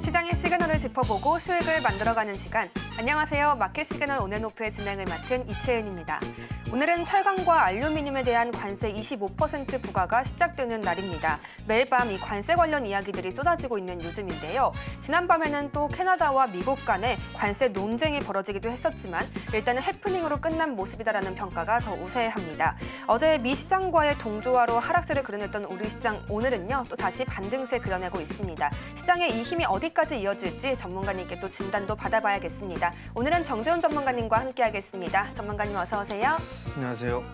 시장의 시그널을 짚어보고 수익을 만들어가는 시간. 안녕하세요. 마켓 시그널 온앤오프의 진행을 맡은 이채은입니다. 오늘은 철강과 알루미늄에 대한 관세 25% 부과가 시작되는 날입니다. 매일 밤 이 관세 관련 이야기들이 쏟아지고 있는 요즘인데요. 지난밤에는 또 캐나다와 미국 간에 관세 논쟁이 벌어지기도 했었지만 일단은 해프닝으로 끝난 모습이다라는 평가가 더 우세합니다. 어제 미 시장과의 동조화로 하락세를 그려냈던 우리 시장, 오늘은요 또 다시 반등세 그려내고 있습니다. 시장의 이 힘이 어디까지 이어질지 전문가님께 또 진단도 받아봐야겠습니다. 오늘은 정재훈 전문가님과 함께하겠습니다. 전문가님 어서 오세요. 안녕하세요.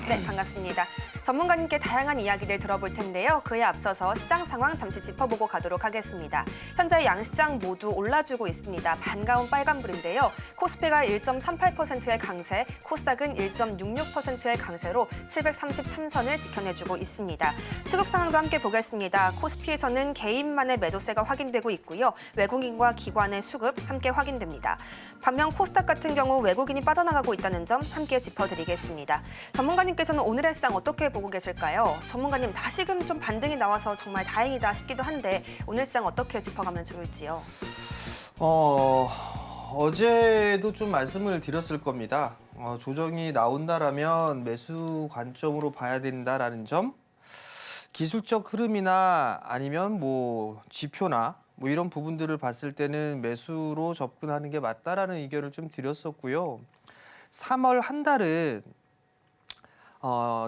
네, 반갑습니다. 전문가님께 다양한 이야기들 들어볼 텐데요. 그에 앞서서 시장 상황 잠시 짚어보고 가도록 하겠습니다. 현재 양시장 모두 올라주고 있습니다. 반가운 빨간불인데요. 코스피가 1.38%의 강세, 코스닥은 1.66%의 강세로 733선을 지켜내주고 있습니다. 수급 상황도 함께 보겠습니다. 코스피에서는 개인만의 매도세가 확인되고 있고요. 외국인과 기관의 수급 함께 확인됩니다. 반면 코스닥 같은 경우 외국인이 빠져나가고 있다는 점 함께 짚어드리겠습니다. 전문가님께서는 오늘의 시장 어떻게 보고 계실까요? 전문가님, 다시금 좀 반등이 나와서 정말 다행이다 싶기도 한데 오늘 시장 어떻게 짚어가면 좋을지요? 어제도 좀 말씀을 드렸을 겁니다. 조정이 나온다라면 매수 관점으로 봐야 된다라는 점, 기술적 흐름이나 아니면 뭐 지표나 뭐 이런 부분들을 봤을 때는 매수로 접근하는 게 맞다라는 의견을 좀 드렸었고요. 3월 한 달은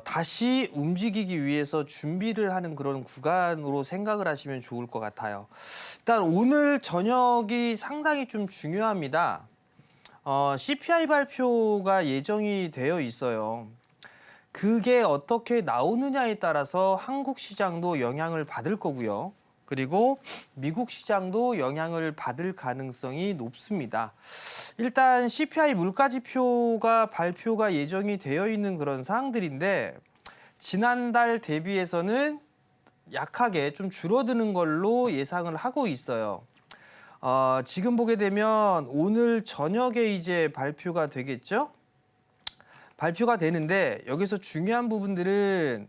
다시 움직이기 위해서 준비를 하는 그런 구간으로 생각을 하시면 좋을 것 같아요. 일단 오늘 저녁이 상당히 좀 중요합니다. CPI 발표가 예정이 되어 있어요. 그게 어떻게 나오느냐에 따라서 한국 시장도 영향을 받을 거고요. 그리고 미국 시장도 영향을 받을 가능성이 높습니다. 일단 CPI 물가지표가 발표가 예정이 되어 있는 그런 사항들인데 지난달 대비해서는 약하게 좀 줄어드는 걸로 예상을 하고 있어요. 지금 보게 되면 오늘 저녁에 이제 발표가 되겠죠? 발표가 되는데 여기서 중요한 부분들은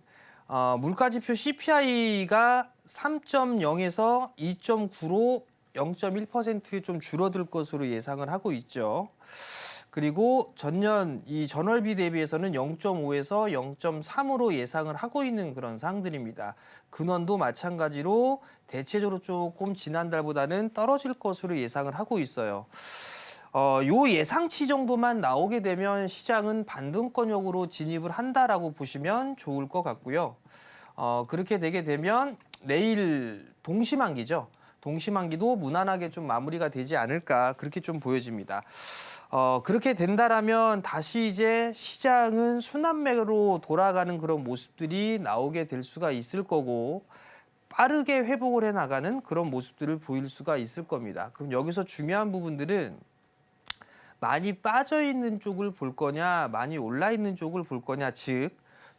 물가지표 CPI가 3.0에서 2.9로 0.1% 좀 줄어들 것으로 예상을 하고 있죠. 그리고 전년 이 전월비 대비해서는 0.5에서 0.3으로 예상을 하고 있는 그런 사항들입니다. 근원도 마찬가지로 대체적으로 조금 지난달보다는 떨어질 것으로 예상을 하고 있어요. 요 예상치 정도만 나오게 되면 시장은 반등권역으로 진입을 한다라고 보시면 좋을 것 같고요. 그렇게 되게 되면 내일 동시만기죠. 동시만기도 무난하게 좀 마무리가 되지 않을까 그렇게 좀 보여집니다. 그렇게 된다라면 다시 이제 시장은 순환매로 돌아가는 그런 모습들이 나오게 될 수가 있을 거고 빠르게 회복을 해 나가는 그런 모습들을 보일 수가 있을 겁니다. 그럼 여기서 중요한 부분들은 많이 빠져 있는 쪽을 볼 거냐, 많이 올라 있는 쪽을 볼 거냐, 즉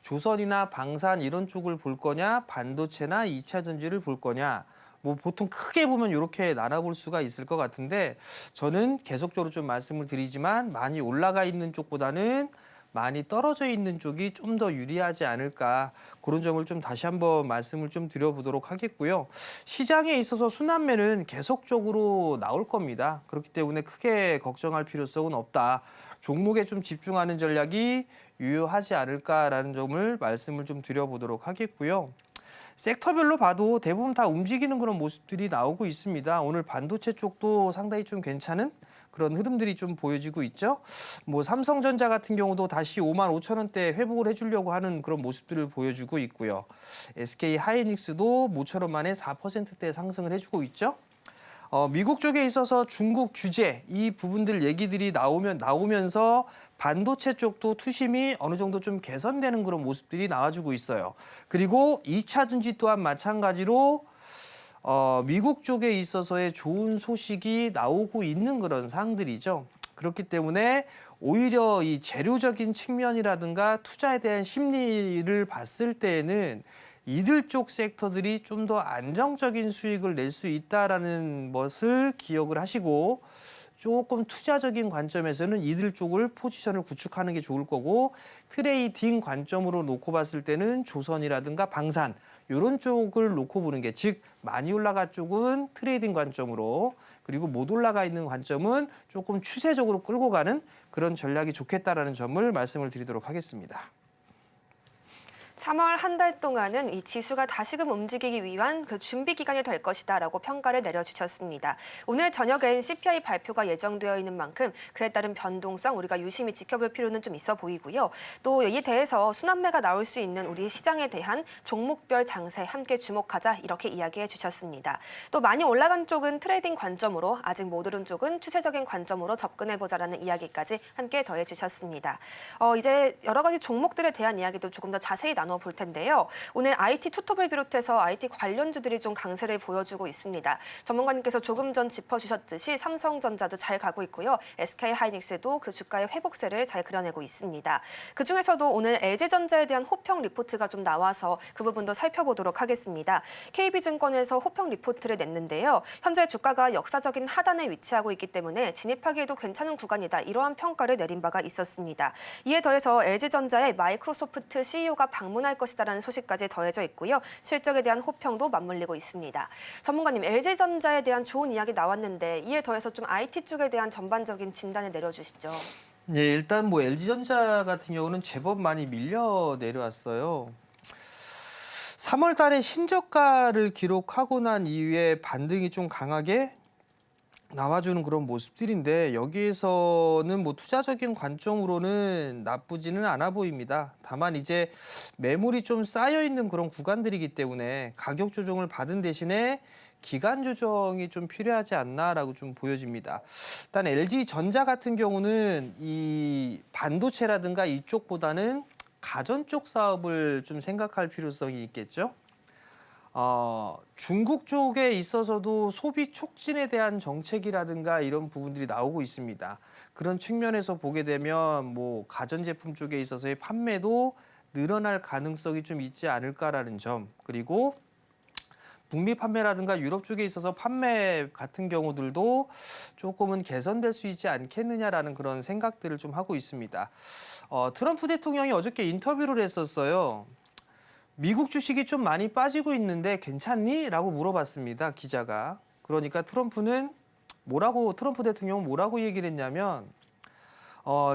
조선이나 방산 이런 쪽을 볼 거냐, 반도체나 2차 전지를 볼 거냐. 뭐 보통 크게 보면 이렇게 나눠볼 수가 있을 것 같은데 저는 계속적으로 좀 말씀을 드리지만 많이 올라가 있는 쪽보다는 많이 떨어져 있는 쪽이 좀 더 유리하지 않을까 그런 점을 좀 다시 한번 말씀을 좀 드려보도록 하겠고요. 시장에 있어서 순환매는 계속적으로 나올 겁니다. 그렇기 때문에 크게 걱정할 필요성은 없다. 종목에 좀 집중하는 전략이 유효하지 않을까라는 점을 말씀을 좀 드려보도록 하겠고요. 섹터별로 봐도 대부분 다 움직이는 그런 모습들이 나오고 있습니다. 오늘 반도체 쪽도 상당히 좀 괜찮은 그런 흐름들이 좀 보여지고 있죠. 뭐 삼성전자 같은 경우도 다시 55,000원대 회복을 해주려고 하는 그런 모습들을 보여주고 있고요. SK 하이닉스도 모처럼 만에 4%대 상승을 해주고 있죠. 미국 쪽에 있어서 중국 규제 이 부분들 얘기들이 나오면서 반도체 쪽도 투심이 어느 정도 좀 개선되는 그런 모습들이 나와주고 있어요. 그리고 2차 전지 또한 마찬가지로 미국 쪽에 있어서의 좋은 소식이 나오고 있는 그런 사항들이죠. 그렇기 때문에 오히려 이 재료적인 측면이라든가 투자에 대한 심리를 봤을 때에는 이들 쪽 섹터들이 좀 더 안정적인 수익을 낼 수 있다라는 것을 기억을 하시고 조금 투자적인 관점에서는 이들 쪽을 포지션을 구축하는 게 좋을 거고 트레이딩 관점으로 놓고 봤을 때는 조선이라든가 방산 이런 쪽을 놓고 보는 게, 즉 많이 올라간 쪽은 트레이딩 관점으로, 그리고 못 올라가 있는 관점은 조금 추세적으로 끌고 가는 그런 전략이 좋겠다라는 점을 말씀을 드리도록 하겠습니다. 3월 한 달 동안은 이 지수가 다시금 움직이기 위한 그 준비 기간이 될 것이다라고 평가를 내려주셨습니다. 오늘 저녁엔 CPI 발표가 예정되어 있는 만큼 그에 따른 변동성 우리가 유심히 지켜볼 필요는 좀 있어 보이고요. 또 이에 대해서 순환매가 나올 수 있는 우리 시장에 대한 종목별 장세 함께 주목하자 이렇게 이야기해 주셨습니다. 또 많이 올라간 쪽은 트레이딩 관점으로, 아직 못 오른 쪽은 추세적인 관점으로 접근해 보자라는 이야기까지 함께 더해 주셨습니다. 이제 여러 가지 종목들에 대한 이야기도 조금 더 자세히 나눠볼 텐데요. 오늘 IT 투톱을 비롯해서 IT 관련주들이 좀 강세를 보여주고 있습니다. 전문가님께서 조금 전 짚어주셨듯이 삼성전자도 잘 가고 있고요. SK하이닉스도 그 주가의 회복세를 잘 그려내고 있습니다. 그중에서도 오늘 LG전자에 대한 호평 리포트가 좀 나와서 그 부분도 살펴보도록 하겠습니다. KB증권에서 호평 리포트를 냈는데요. 현재 주가가 역사적인 하단에 위치하고 있기 때문에 진입하기에도 괜찮은 구간이다. 이러한 평가를 내린 바가 있었습니다. 이에 더해서 LG전자의 마이크로소프트 CEO가 방문할 것이다라는 소식까지 더해져 있고요. 실적에 대한 호평도 맞물리고 있습니다. 전문가님, LG전자에 대한 좋은 이야기 나왔는데 이에 더해서 좀 IT 쪽에 대한 전반적인 진단을 내려주시죠. 예, 일단 뭐 LG전자 같은 경우는 제법 많이 밀려 내려왔어요. 3월 달에 신저가를 기록하고 난 이후에 반등이 좀 강하게 나와주는 그런 모습들인데, 여기에서는 뭐 투자적인 관점으로는 나쁘지는 않아 보입니다. 다만 이제 매물이 좀 쌓여 있는 그런 구간들이기 때문에 가격 조정을 받은 대신에 기간 조정이 좀 필요하지 않나라고 좀 보여집니다. 일단 LG전자 같은 경우는 이 반도체라든가 이쪽보다는 가전 쪽 사업을 좀 생각할 필요성이 있겠죠. 중국 쪽에 있어서도 소비 촉진에 대한 정책이라든가 이런 부분들이 나오고 있습니다. 그런 측면에서 보게 되면 뭐 가전제품 쪽에 있어서의 판매도 늘어날 가능성이 좀 있지 않을까라는 점, 그리고 북미 판매라든가 유럽 쪽에 있어서 판매 같은 경우들도 조금은 개선될 수 있지 않겠느냐라는 그런 생각들을 좀 하고 있습니다. 트럼프 대통령이 어저께 인터뷰를 했었어요. 미국 주식이 좀 많이 빠지고 있는데 괜찮니? 라고 물어봤습니다, 기자가. 그러니까 트럼프 대통령은 뭐라고 얘기를 했냐면,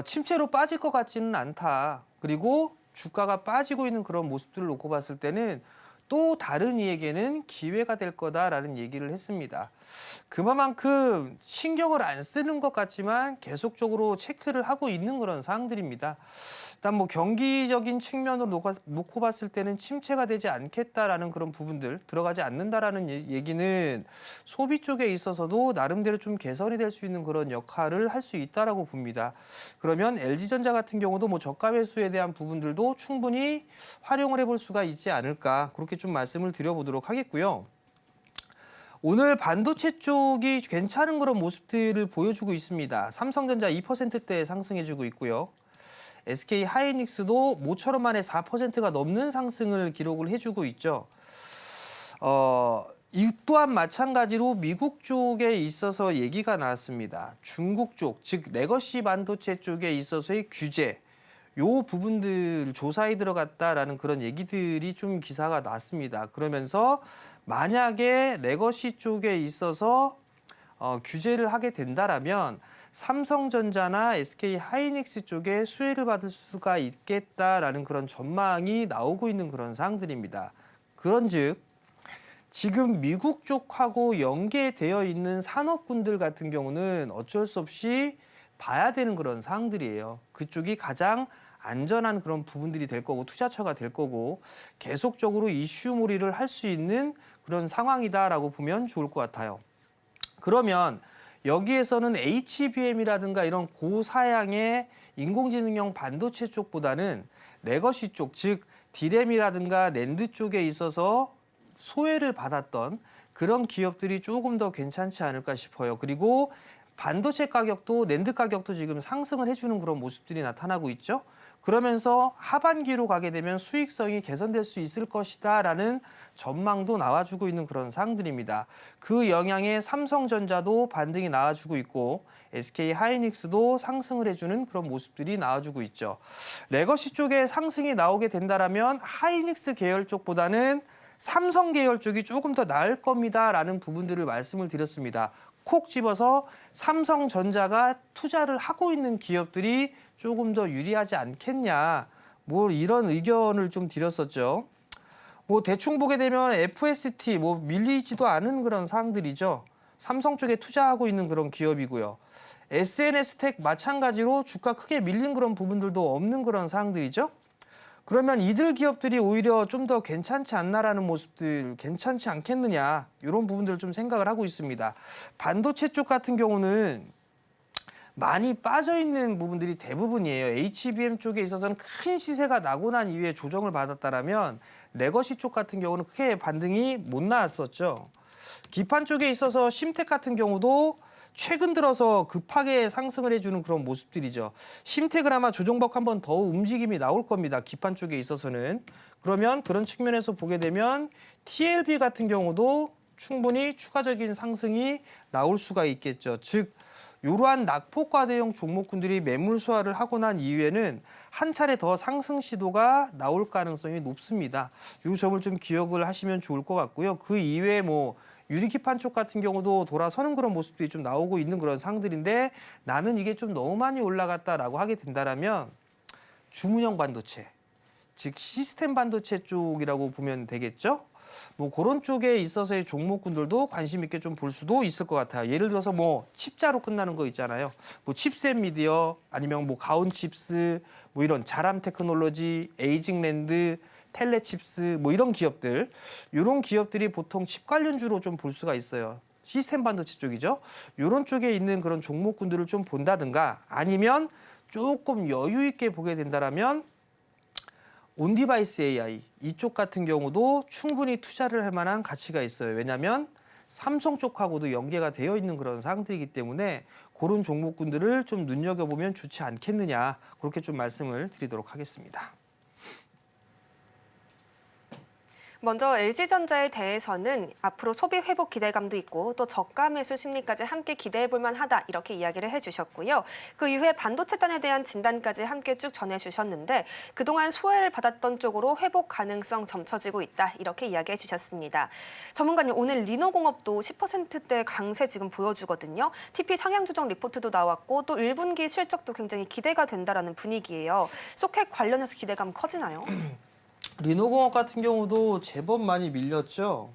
침체로 빠질 것 같지는 않다. 그리고 주가가 빠지고 있는 그런 모습들을 놓고 봤을 때는 또 다른 이에게는 기회가 될 거다라는 얘기를 했습니다. 그만큼 신경을 안 쓰는 것 같지만 계속적으로 체크를 하고 있는 그런 사항들입니다. 일단 뭐 경기적인 측면으로 놓고 봤을 때는 침체가 되지 않겠다라는 그런 부분들, 들어가지 않는다라는 얘기는 소비 쪽에 있어서도 나름대로 좀 개선이 될 수 있는 그런 역할을 할 수 있다라고 봅니다. 그러면 LG전자 같은 경우도 뭐 저가 매수에 대한 부분들도 충분히 활용을 해볼 수가 있지 않을까, 그렇게 좀 말씀을 드려보도록 하겠고요. 오늘 반도체 쪽이 괜찮은 그런 모습들을 보여주고 있습니다. 삼성전자 2%대 상승해주고 있고요. SK하이닉스도 모처럼 만에 4%가 넘는 상승을 기록을 해주고 있죠. 이 또한 마찬가지로 미국 쪽에 있어서 얘기가 나왔습니다. 중국 쪽, 즉 레거시 반도체 쪽에 있어서의 규제, 요 부분들 조사에 들어갔다라는 그런 얘기들이 좀 기사가 났습니다. 그러면서 만약에 레거시 쪽에 있어서 규제를 하게 된다라면 삼성전자나 SK하이닉스 쪽에 수혜를 받을 수가 있겠다라는 그런 전망이 나오고 있는 그런 사항들입니다. 그런즉 지금 미국 쪽하고 연계되어 있는 산업군들 같은 경우는 어쩔 수 없이 봐야 되는 그런 사항들이에요. 그쪽이 가장 안전한 그런 부분들이 될 거고 투자처가 될 거고 계속적으로 이슈몰이를 할 수 있는 그런 상황이다라고 보면 좋을 것 같아요. 그러면 여기에서는 HBM이라든가 이런 고사양의 인공지능형 반도체 쪽보다는 레거시 쪽, 즉 디램이라든가 낸드 쪽에 있어서 소외를 받았던 그런 기업들이 조금 더 괜찮지 않을까 싶어요. 그리고 반도체 가격도, 낸드 가격도 지금 상승을 해주는 그런 모습들이 나타나고 있죠. 그러면서 하반기로 가게 되면 수익성이 개선될 수 있을 것이다라는 전망도 나와주고 있는 그런 사항들입니다. 그 영향에 삼성전자도 반등이 나와주고 있고 SK하이닉스도 상승을 해주는 그런 모습들이 나와주고 있죠. 레거시 쪽에 상승이 나오게 된다라면 하이닉스 계열 쪽보다는 삼성 계열 쪽이 조금 더 나을 겁니다라는 부분들을 말씀을 드렸습니다. 콕 집어서 삼성전자가 투자를 하고 있는 기업들이 조금 더 유리하지 않겠냐. 뭐 이런 의견을 좀 드렸었죠. 뭐 대충 보게 되면 FST 뭐 밀리지도 않은 그런 사항들이죠. 삼성 쪽에 투자하고 있는 그런 기업이고요. SNS텍 마찬가지로 주가 크게 밀린 그런 부분들도 없는 그런 사항들이죠. 그러면 이들 기업들이 오히려 좀 더 괜찮지 않나라는 모습들, 괜찮지 않겠느냐 이런 부분들을 좀 생각을 하고 있습니다. 반도체 쪽 같은 경우는 많이 빠져 있는 부분들이 대부분이에요. HBM 쪽에 있어서는 큰 시세가 나고 난 이후에 조정을 받았다라면 레거시 쪽 같은 경우는 크게 반등이 못 나왔었죠. 기판 쪽에 있어서 심텍 같은 경우도 최근 들어서 급하게 상승을 해주는 그런 모습들이죠. 심텍은 아마 조정받고 한 번 더 움직임이 나올 겁니다. 기판 쪽에 있어서는. 그러면 그런 측면에서 보게 되면 TLB 같은 경우도 충분히 추가적인 상승이 나올 수가 있겠죠. 즉 이러한 낙폭과대형 종목군들이 매물 소화를 하고 난 이후에는 한 차례 더 상승 시도가 나올 가능성이 높습니다. 이 점을 좀 기억을 하시면 좋을 것 같고요. 그 이외에 뭐 유리기판 쪽 같은 경우도 돌아서는 그런 모습들이 좀 나오고 있는 그런 상들인데 나는 이게 좀 너무 많이 올라갔다라고 하게 된다라면 주문형 반도체, 즉 시스템 반도체 쪽이라고 보면 되겠죠. 뭐 그런 쪽에 있어서의 종목군들도 관심 있게 좀 볼 수도 있을 것 같아요. 예를 들어서 뭐 칩자로 끝나는 거 있잖아요. 뭐 칩셋 미디어 아니면 뭐 가온 칩스 뭐 이런 자람 테크놀로지, 에이징랜드, 텔레칩스 뭐 이런 기업들, 이런 기업들이 보통 칩 관련주로 좀 볼 수가 있어요. 시스템 반도체 쪽이죠. 이런 쪽에 있는 그런 종목군들을 좀 본다든가 아니면 조금 여유 있게 보게 된다라면 온디바이스 AI 이쪽 같은 경우도 충분히 투자를 할 만한 가치가 있어요. 왜냐하면 삼성 쪽하고도 연계가 되어 있는 그런 사항들이기 때문에 그런 종목군들을 좀 눈여겨보면 좋지 않겠느냐 그렇게 좀 말씀을 드리도록 하겠습니다. 먼저 LG전자에 대해서는 앞으로 소비 회복 기대감도 있고 또 저가 매수 심리까지 함께 기대해 볼 만하다 이렇게 이야기를 해주셨고요. 그 이후에 반도체단에 대한 진단까지 함께 쭉 전해주셨는데 그동안 소외를 받았던 쪽으로 회복 가능성 점쳐지고 있다 이렇게 이야기해 주셨습니다. 전문가님 오늘 리노공업도 10%대 강세 지금 보여주거든요. TP 상향 조정 리포트도 나왔고 또 1분기 실적도 굉장히 기대가 된다라는 분위기예요. 소켓 관련해서 기대감 커지나요? 리노공업 같은 경우도 제법 많이 밀렸죠.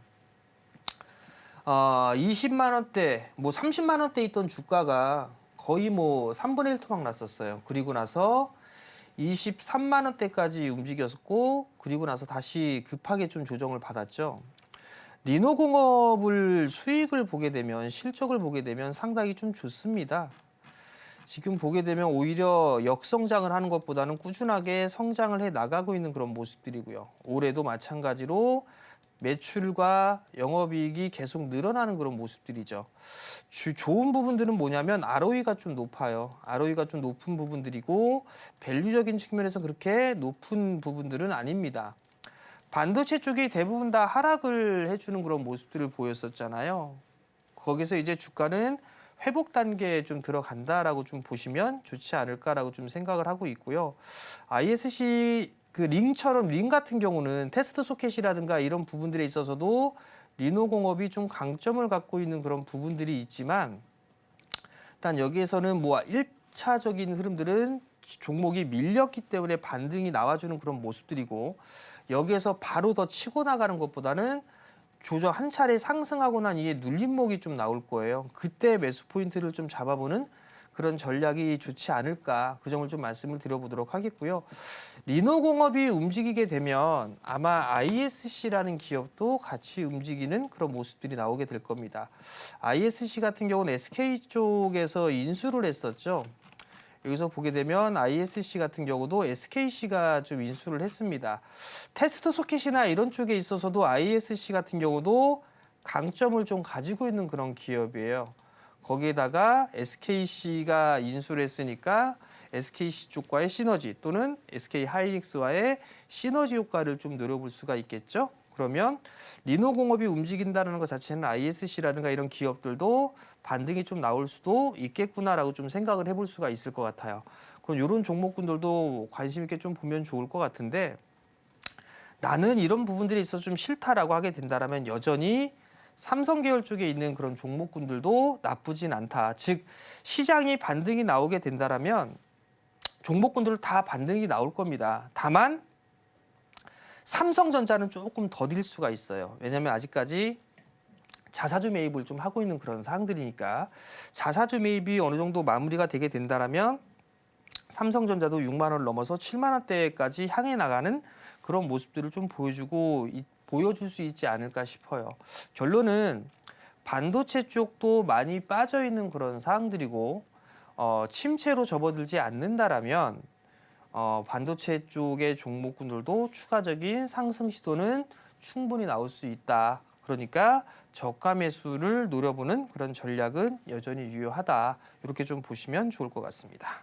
20만 원대, 뭐 30만 원대 있던 주가가 거의 뭐 3분의 1 토막 났었어요. 그리고 나서 23만 원대까지 움직였고, 그리고 나서 다시 급하게 좀 조정을 받았죠. 리노공업을 수익을 보게 되면, 실적을 보게 되면 상당히 좀 좋습니다. 지금 보게 되면 오히려 역성장을 하는 것보다는 꾸준하게 성장을 해 나가고 있는 그런 모습들이고요. 올해도 마찬가지로 매출과 영업이익이 계속 늘어나는 그런 모습들이죠. 좋은 부분들은 뭐냐면 ROE가 좀 높아요. ROE가 좀 높은 부분들이고 밸류적인 측면에서 그렇게 높은 부분들은 아닙니다. 반도체 쪽이 대부분 다 하락을 해주는 그런 모습들을 보였었잖아요. 거기서 이제 주가는 회복 단계에 좀 들어간다라고 좀 보시면 좋지 않을까라고 좀 생각을 하고 있고요. ISC 그 링처럼 링 같은 경우는 테스트 소켓이라든가 이런 부분들에 있어서도 리노공업이 좀 강점을 갖고 있는 그런 부분들이 있지만 일단 여기에서는 뭐 1차적인 흐름들은 종목이 밀렸기 때문에 반등이 나와주는 그런 모습들이고 여기에서 바로 더 치고 나가는 것보다는 조정 한 차례 상승하고 난 이후에 눌림목이 좀 나올 거예요. 그때 매수 포인트를 좀 잡아보는 그런 전략이 좋지 않을까 그 점을 좀 말씀을 드려보도록 하겠고요. 리노공업이 움직이게 되면 아마 ISC라는 기업도 같이 움직이는 그런 모습들이 나오게 될 겁니다. ISC 같은 경우는 SK 쪽에서 인수를 했었죠. 여기서 보게 되면 ISC 같은 경우도 SKC가 좀 인수를 했습니다. 테스트 소켓이나 이런 쪽에 있어서도 ISC 같은 경우도 강점을 좀 가지고 있는 그런 기업이에요. 거기에다가 SKC가 인수를 했으니까 SKC 쪽과의 시너지 또는 SK 하이닉스와의 시너지 효과를 좀 노려볼 수가 있겠죠. 그러면 리노공업이 움직인다는 것 자체는 ISC라든가 이런 기업들도 반등이 좀 나올 수도 있겠구나라고 좀 생각을 해볼 수가 있을 것 같아요. 그럼 이런 종목군들도 관심 있게 좀 보면 좋을 것 같은데 나는 이런 부분들이 있어서 좀 싫다라고 하게 된다라면 여전히 삼성 계열 쪽에 있는 그런 종목군들도 나쁘진 않다. 즉 시장이 반등이 나오게 된다라면 종목군들 다 반등이 나올 겁니다. 다만 삼성전자는 조금 더딜 수가 있어요. 왜냐하면 아직까지 자사주 매입을 좀 하고 있는 그런 사항들이니까 자사주 매입이 어느 정도 마무리가 되게 된다라면 삼성전자도 6만 원을 넘어서 7만 원대까지 향해 나가는 그런 모습들을 좀 보여줄 수 있지 않을까 싶어요. 결론은 반도체 쪽도 많이 빠져 있는 그런 사항들이고 침체로 접어들지 않는다라면 반도체 쪽의 종목군들도 추가적인 상승 시도는 충분히 나올 수 있다. 그러니까 저가 매수를 노려보는 그런 전략은 여전히 유효하다. 이렇게 좀 보시면 좋을 것 같습니다.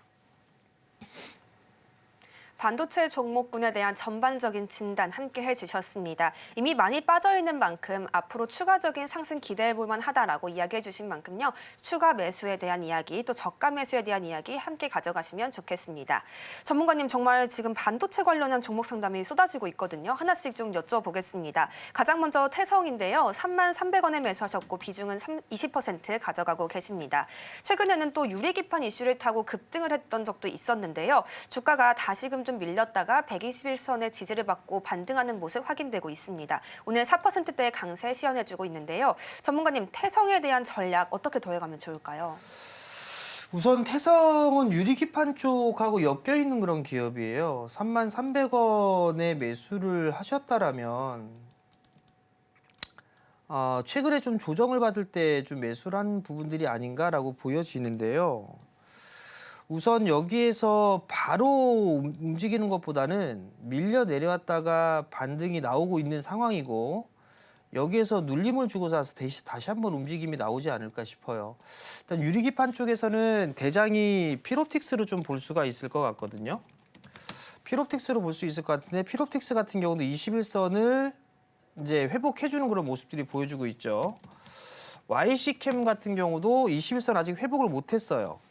반도체 종목군에 대한 전반적인 진단 함께 해주셨습니다. 이미 많이 빠져있는 만큼 앞으로 추가적인 상승 기대해볼 만하다라고 이야기해 주신 만큼요. 추가 매수에 대한 이야기 또 저가 매수에 대한 이야기 함께 가져가시면 좋겠습니다. 전문가님 정말 지금 반도체 관련한 종목 상담이 쏟아지고 있거든요. 하나씩 좀 여쭤보겠습니다. 가장 먼저 태성인데요. 33,300원에 매수하셨고 비중은 20% 가져가고 계십니다. 최근에는 또 유리기판 이슈를 타고 급등을 했던 적도 있었는데요. 주가가 다시금 좀 밀렸다가 121선의 지지를 받고 반등하는 모습 확인되고 있습니다. 오늘 4%대의 강세 시연해주고 있는데요. 전문가님, 태성에 대한 전략 어떻게 더해가면 좋을까요? 우선 태성은 유리기판 쪽하고 엮여 있는 그런 기업이에요. 33,300원에 매수를 하셨다라면 최근에 좀 조정을 받을 때 좀 매수를 한 부분들이 아닌가라고 보여지는데요. 우선 여기에서 바로 움직이는 것보다는 밀려 내려왔다가 반등이 나오고 있는 상황이고 여기에서 눌림을 주고 나서 다시 한번 움직임이 나오지 않을까 싶어요. 일단 유리기판 쪽에서는 대장이 필옵틱스로 좀 볼 수가 있을 것 같거든요. 필옵틱스로 볼 수 있을 것 같은데 필옵틱스 같은 경우도 21선을 이제 회복해주는 그런 모습들이 보여주고 있죠. YC캠 같은 경우도 21선 아직 회복을 못했어요.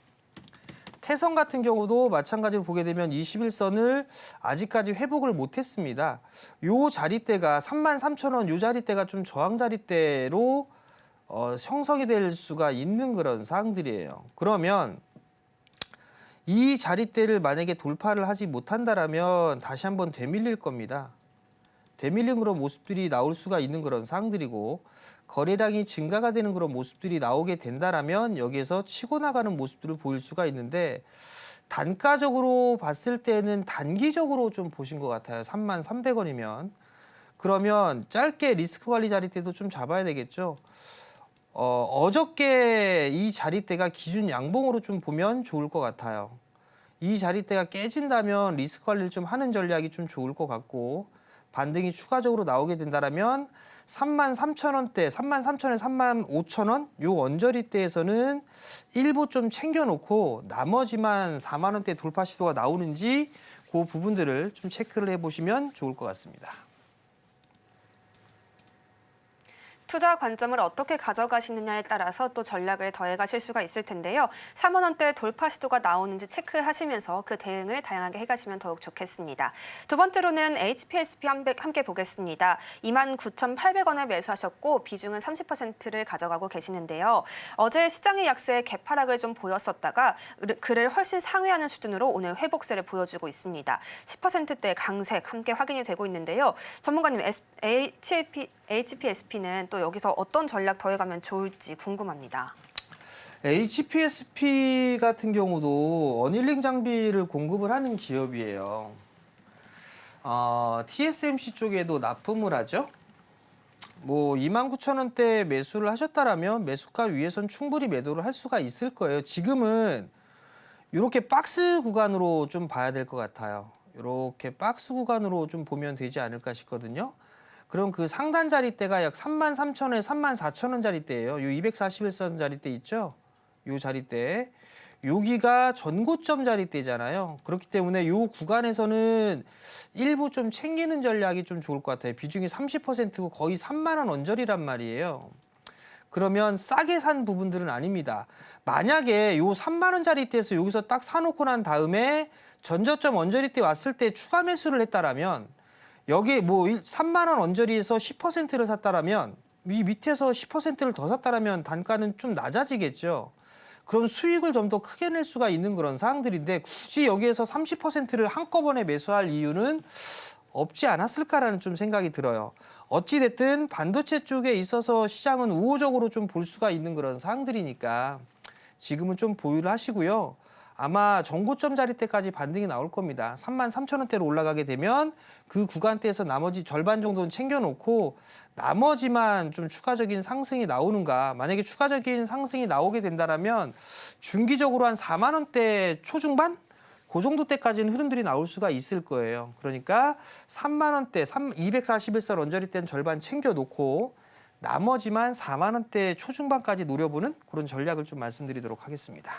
태성 같은 경우도 마찬가지로 보게 되면 21선을 아직까지 회복을 못했습니다. 요 자리대가 33,000원 요 자리대가 좀 저항 자리대로 형성이 될 수가 있는 그런 사항들이에요. 그러면 이 자리대를 만약에 돌파를 하지 못한다라면 다시 한번 되밀릴 겁니다. 되밀린 그런 모습들이 나올 수가 있는 그런 사항들이고 거래량이 증가가 되는 그런 모습들이 나오게 된다라면 여기에서 치고 나가는 모습들을 보일 수가 있는데 단가적으로 봤을 때는 단기적으로 좀 보신 것 같아요. 33,300원이면. 그러면 짧게 리스크 관리 자리대도 좀 잡아야 되겠죠. 어저께 이 자리대가 기준 양봉으로 좀 보면 좋을 것 같아요. 이 자리대가 깨진다면 리스크 관리를 좀 하는 전략이 좀 좋을 것 같고 반등이 추가적으로 나오게 된다라면 33,000원대, 33,000원에 35,000원 요 언저리대에서는 일부 좀 챙겨놓고 나머지만 4만 원대 돌파 시도가 나오는지 그 부분들을 좀 체크를 해보시면 좋을 것 같습니다. 투자 관점을 어떻게 가져가시느냐에 따라서 또 전략을 더해가실 수가 있을 텐데요. 4만 원대 돌파 시도가 나오는지 체크하시면서 그 대응을 다양하게 해가시면 더욱 좋겠습니다. 두 번째로는 HPSP 함께 보겠습니다. 29,800원에 매수하셨고 비중은 30%를 가져가고 계시는데요. 어제 시장의 약세에 개파락을 좀 보였었다가 그를 훨씬 상회하는 수준으로 오늘 회복세를 보여주고 있습니다. 10%대 강세 함께 확인이 되고 있는데요. 전문가님, HPSP는 또 여기서 어떤 전략 더해가면 좋을지 궁금합니다. HPSP 같은 경우도 어닐링 장비를 공급을 하는 기업이에요. TSMC 쪽에도 납품을 하죠. 뭐 29,000원대 매수를 하셨다라면 매수가 위에선 충분히 매도를 할 수가 있을 거예요. 지금은 이렇게 박스 구간으로 좀 봐야 될 것 같아요. 이렇게 박스 구간으로 좀 보면 되지 않을까 싶거든요. 그럼 그 상단 자리대가 약 33,000원에 34,000원 자리대예요. 요 241선 자리대 있죠? 요 자리대. 여기가 전고점 자리대잖아요. 그렇기 때문에 요 구간에서는 일부 좀 챙기는 전략이 좀 좋을 것 같아요. 비중이 30%고 거의 3만 원 언저리란 말이에요. 그러면 싸게 산 부분들은 아닙니다. 만약에 요 3만 원 자리대에서 여기서 딱 사놓고 난 다음에 전저점 언저리대 왔을 때 추가 매수를 했다라면 여기 뭐 3만 원 언저리에서 10%를 샀다라면 이 밑에서 10%를 더 샀다라면 단가는 좀 낮아지겠죠. 그럼 수익을 좀 더 크게 낼 수가 있는 그런 사항들인데 굳이 여기에서 30%를 한꺼번에 매수할 이유는 없지 않았을까라는 좀 생각이 들어요. 어찌됐든 반도체 쪽에 있어서 시장은 우호적으로 좀 볼 수가 있는 그런 사항들이니까 지금은 좀 보유를 하시고요. 아마 정고점 자리 때까지 반등이 나올 겁니다. 33,000원대로 올라가게 되면 그 구간대에서 나머지 절반 정도는 챙겨놓고 나머지만 좀 추가적인 상승이 나오는가. 만약에 추가적인 상승이 나오게 된다면 중기적으로 한 4만 원대 초중반? 그 정도 때까지는 흐름들이 나올 수가 있을 거예요. 그러니까 3만 원대, 241선 언저리 때는 절반 챙겨놓고 나머지만 4만 원대 초중반까지 노려보는 그런 전략을 좀 말씀드리도록 하겠습니다.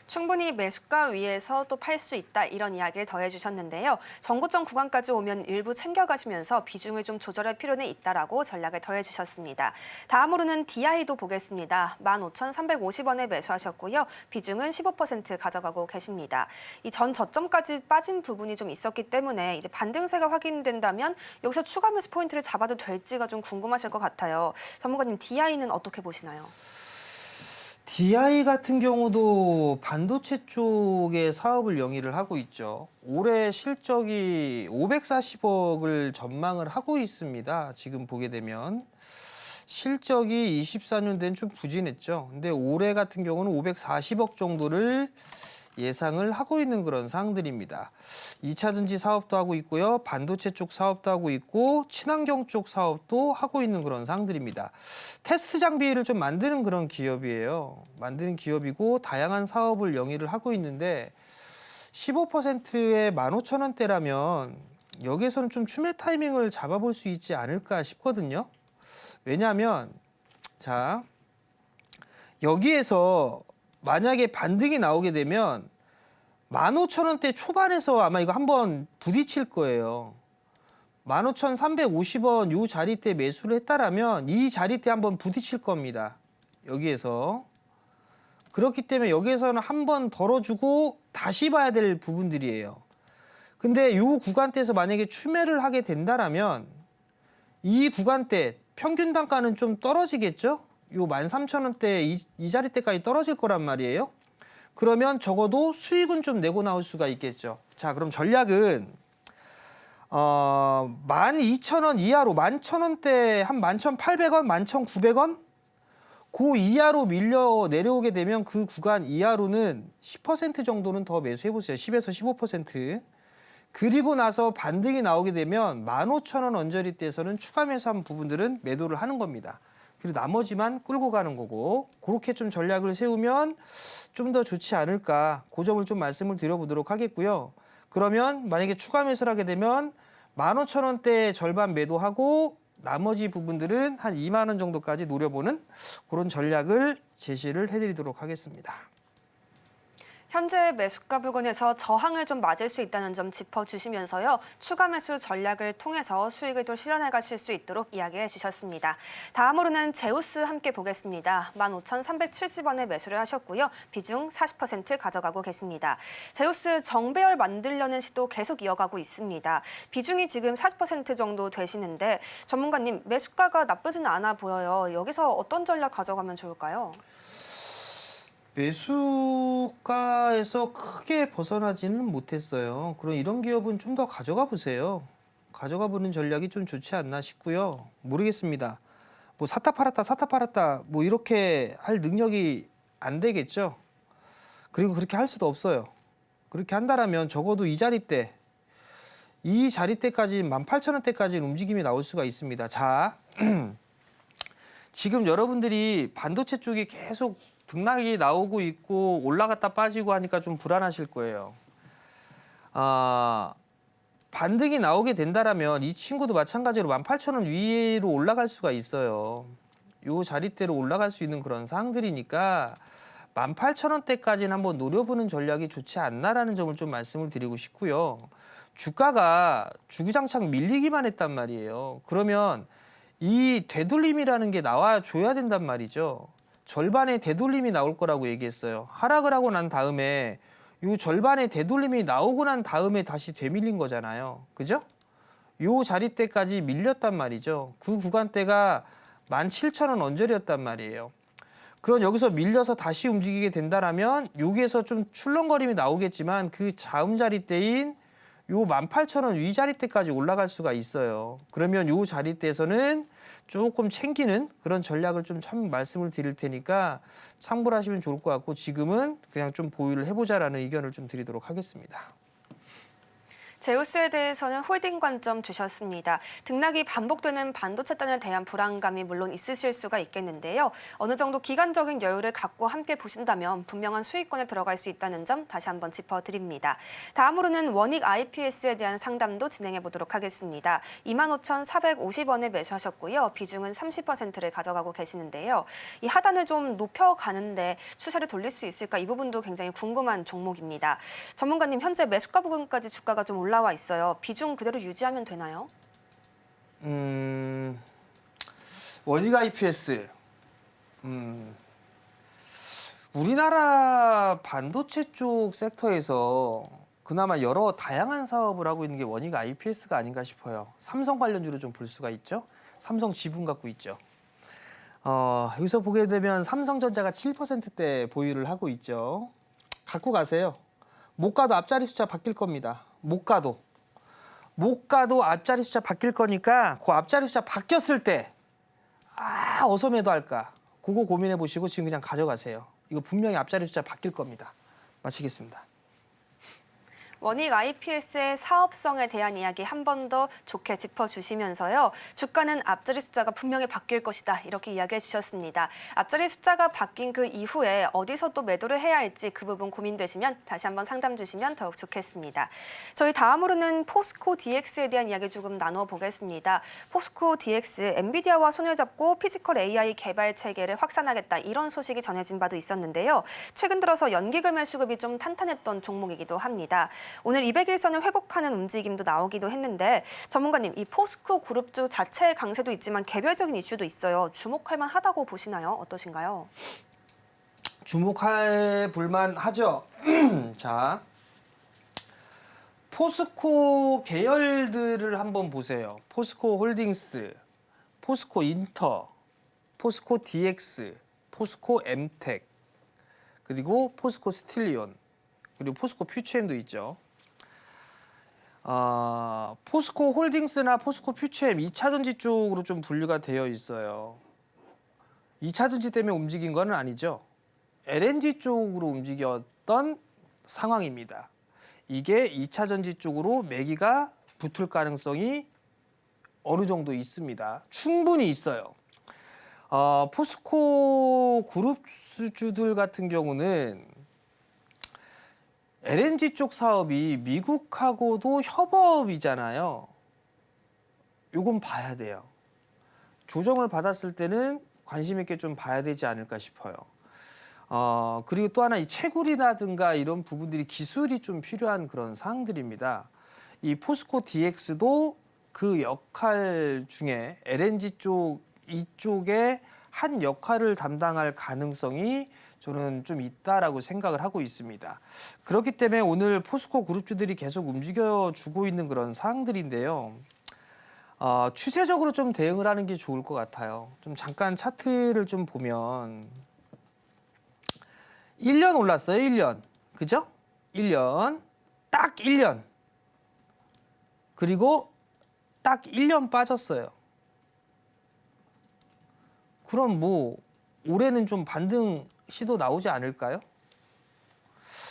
충분히 매수가 위에서 또 팔 수 있다 이런 이야기를 더해주셨는데요. 정고점 구간까지 오면 일부 챙겨가시면서 비중을 좀 조절할 필요는 있다라고 전략을 더해주셨습니다. 다음으로는 DI도 보겠습니다. 15,350원에 매수하셨고요. 비중은 15% 가져가고 계십니다. 이 전 저점까지 빠진 부분이 좀 있었기 때문에 이제 반등세가 확인된다면 여기서 추가 매수 포인트를 잡아도 될지가 좀 궁금하실 것 같아요. 전문가님, DI는 어떻게 보시나요? DI 같은 경우도 반도체 쪽의 사업을 영위를 하고 있죠. 올해 실적이 540억을 전망을 하고 있습니다. 지금 보게 되면 실적이 24년도엔 좀 부진했죠. 근데 올해 같은 경우는 540억 정도를 예상을 하고 있는 그런 사항들입니다. 2차 전지 사업도 하고 있고요. 반도체 쪽 사업도 하고 있고 친환경 쪽 사업도 하고 있는 그런 사항들입니다. 테스트 장비를 좀 만드는 그런 기업이에요. 만드는 기업이고 다양한 사업을 영위를 하고 있는데 15%에 15,000원대라면 여기에서는 좀 추매 타이밍을 잡아볼 수 있지 않을까 싶거든요. 왜냐하면 자 여기에서 만약에 반등이 나오게 되면 15,000원대 초반에서 아마 이거 한번 부딪힐 거예요. 15,350원 요 자리 때 매수를 했다라면 이 자리 때 한번 부딪힐 겁니다. 여기에서. 그렇기 때문에 여기에서는 한번 덜어주고 다시 봐야 될 부분들이에요. 근데 요 구간대에서 만약에 추매를 하게 된다라면 이 구간대 평균 단가는 좀 떨어지겠죠? 요 13,000원대 이 자리 때까지 떨어질 거란 말이에요. 그러면 적어도 수익은 좀 내고 나올 수가 있겠죠. 자, 그럼 전략은 12,000원 이하로 11,000원대 한 11,800원, 11,900원 그 이하로 밀려 내려오게 되면 그 구간 이하로는 10% 정도는 더 매수해 보세요. 10에서 15%. 그리고 나서 반등이 나오게 되면 15,000원 언저리 때에서는 추가 매수한 부분들은 매도를 하는 겁니다. 그리고 나머지만 끌고 가는 거고 그렇게 좀 전략을 세우면 좀 더 좋지 않을까 그 점을 좀 말씀을 드려보도록 하겠고요. 그러면 만약에 추가 매수를 하게 되면 15,000원대 절반 매도하고 나머지 부분들은 한 2만 원 정도까지 노려보는 그런 전략을 제시를 해드리도록 하겠습니다. 현재 매수가 부근에서 저항을 좀 맞을 수 있다는 점 짚어주시면서요. 추가 매수 전략을 통해서 수익을 또 실현해 가실 수 있도록 이야기해 주셨습니다. 다음으로는 제우스 함께 보겠습니다. 15,370원에 매수를 하셨고요. 비중 40% 가져가고 계십니다. 제우스 정배열 만들려는 시도 계속 이어가고 있습니다. 비중이 지금 40% 정도 되시는데 전문가님, 매수가가 나쁘지는 않아 보여요. 여기서 어떤 전략 가져가면 좋을까요? 매수가에서 크게 벗어나지는 못했어요. 그럼 이런 기업은 좀 더 가져가 보세요. 가져가 보는 전략이 좀 좋지 않나 싶고요. 모르겠습니다. 뭐 사타 팔았다 뭐 이렇게 할 능력이 안 되겠죠. 그리고 그렇게 할 수도 없어요. 그렇게 한다라면 적어도 이 자리 때까지 18,000원대까지는 움직임이 나올 수가 있습니다. 자, 지금 여러분들이 반도체 쪽이 계속 등락이 나오고 있고 올라갔다 빠지고 하니까 좀 불안하실 거예요. 반등이 나오게 된다라면 이 친구도 마찬가지로 18,000원 위로 올라갈 수가 있어요. 요 자리대로 올라갈 수 있는 그런 사항들이니까 18,000원대까지는 한번 노려보는 전략이 좋지 않나라는 점을 좀 말씀을 드리고 싶고요. 주가가 주구장창 밀리기만 했단 말이에요. 그러면 이 되돌림이라는 게 나와줘야 된단 말이죠. 절반의 되돌림이 나올 거라고 얘기했어요. 하락을 하고 난 다음에 요 절반의 되돌림이 나오고 난 다음에 다시 되밀린 거잖아요. 그죠? 요 자리대까지 밀렸단 말이죠. 그 구간대가 17,000원 언저리였단 말이에요. 그럼 여기서 밀려서 다시 움직이게 된다라면 여기에서 좀 출렁거림이 나오겠지만 그 다음 자리대인 요 18,000원 위 자리대까지 올라갈 수가 있어요. 그러면 요 자리대에서는 조금 챙기는 그런 전략을 좀 참 말씀을 드릴 테니까 참고를 하시면 좋을 것 같고 지금은 그냥 좀 보유를 해보자라는 의견을 좀 드리도록 하겠습니다. 제우스에 대해서는 홀딩 관점 주셨습니다. 등락이 반복되는 반도체단에 대한 불안감이 물론 있으실 수가 있겠는데요. 어느 정도 기간적인 여유를 갖고 함께 보신다면 분명한 수익권에 들어갈 수 있다는 점 다시 한번 짚어드립니다. 다음으로는 원익 IPS에 대한 상담도 진행해 보도록 하겠습니다. 25,450원에 매수하셨고요. 비중은 30%를 가져가고 계시는데요. 이 하단을 좀 높여가는데 추세를 돌릴 수 있을까 이 부분도 굉장히 궁금한 종목입니다. 전문가님, 현재 매수가 부근까지 주가가 좀 올라와 있어요. 비중 그대로 유지하면 되나요? 원익 IPS. 우리나라 반도체 쪽 섹터에서 그나마 여러 다양한 사업을 하고 있는 게 원익 IPS가 아닌가 싶어요. 삼성 관련주로 좀 볼 수가 있죠. 삼성 지분 갖고 있죠. 여기서 보게 되면 삼성전자가 7%대 보유를 하고 있죠. 갖고 가세요. 못 가도 앞자리 숫자 바뀔 겁니다. 못 가도 앞자리 숫자 바뀔 거니까 그 앞자리 숫자 바뀌었을 때 어서 매도할까? 그거 고민해 보시고 지금 그냥 가져가세요. 이거 분명히 앞자리 숫자 바뀔 겁니다. 마치겠습니다. 원익 IPS의 사업성에 대한 이야기 한 번 더 좋게 짚어주시면서요. 주가는 앞자리 숫자가 분명히 바뀔 것이다. 이렇게 이야기해 주셨습니다. 앞자리 숫자가 바뀐 그 이후에 어디서 또 매도를 해야 할지 그 부분 고민되시면 다시 한번 상담 주시면 더욱 좋겠습니다. 저희 다음으로는 포스코 DX에 대한 이야기 조금 나눠보겠습니다. 포스코 DX, 엔비디아와 손을 잡고 피지컬 AI 개발 체계를 확산하겠다. 이런 소식이 전해진 바도 있었는데요. 최근 들어서 연기금의 수급이 좀 탄탄했던 종목이기도 합니다. 오늘 200일선을 회복하는 움직임도 나오기도 했는데 전문가님, 이 포스코 그룹주 자체의 강세도 있지만 개별적인 이슈도 있어요. 주목할 만하다고 보시나요? 어떠신가요? 주목할 볼만하죠. 자, 포스코 계열들을 한번 보세요. 포스코 홀딩스, 포스코 인터, 포스코 DX, 포스코 엠텍, 그리고 포스코 스틸리온, 그리고 포스코 퓨처엠도 있죠. 포스코 홀딩스나 포스코 퓨처엠 2차전지 쪽으로 좀 분류가 되어 있어요. 2차전지 때문에 움직인 건 아니죠. LNG 쪽으로 움직였던 상황입니다. 이게 2차전지 쪽으로 매기가 붙을 가능성이 어느 정도 있습니다. 충분히 있어요. 포스코 그룹주들 같은 경우는 LNG 쪽 사업이 미국하고도 협업이잖아요. 요건 봐야 돼요. 조정을 받았을 때는 관심 있게 좀 봐야 되지 않을까 싶어요. 그리고 또 하나 이 채굴이라든가 이런 부분들이 기술이 좀 필요한 그런 사항들입니다. 이 포스코 DX도 그 역할 중에 LNG 쪽 이쪽에 한 역할을 담당할 가능성이 저는 좀 있다라고 생각을 하고 있습니다. 그렇기 때문에 오늘 포스코 그룹주들이 계속 움직여주고 있는 그런 사항들인데요. 추세적으로 좀 대응을 하는 게 좋을 것 같아요. 좀 잠깐 차트를 좀 보면 1년 올랐어요. 1년. 그죠? 1년. 딱 1년. 그리고 딱 1년 빠졌어요. 그럼 뭐 올해는 좀 반등 시도 나오지 않을까요?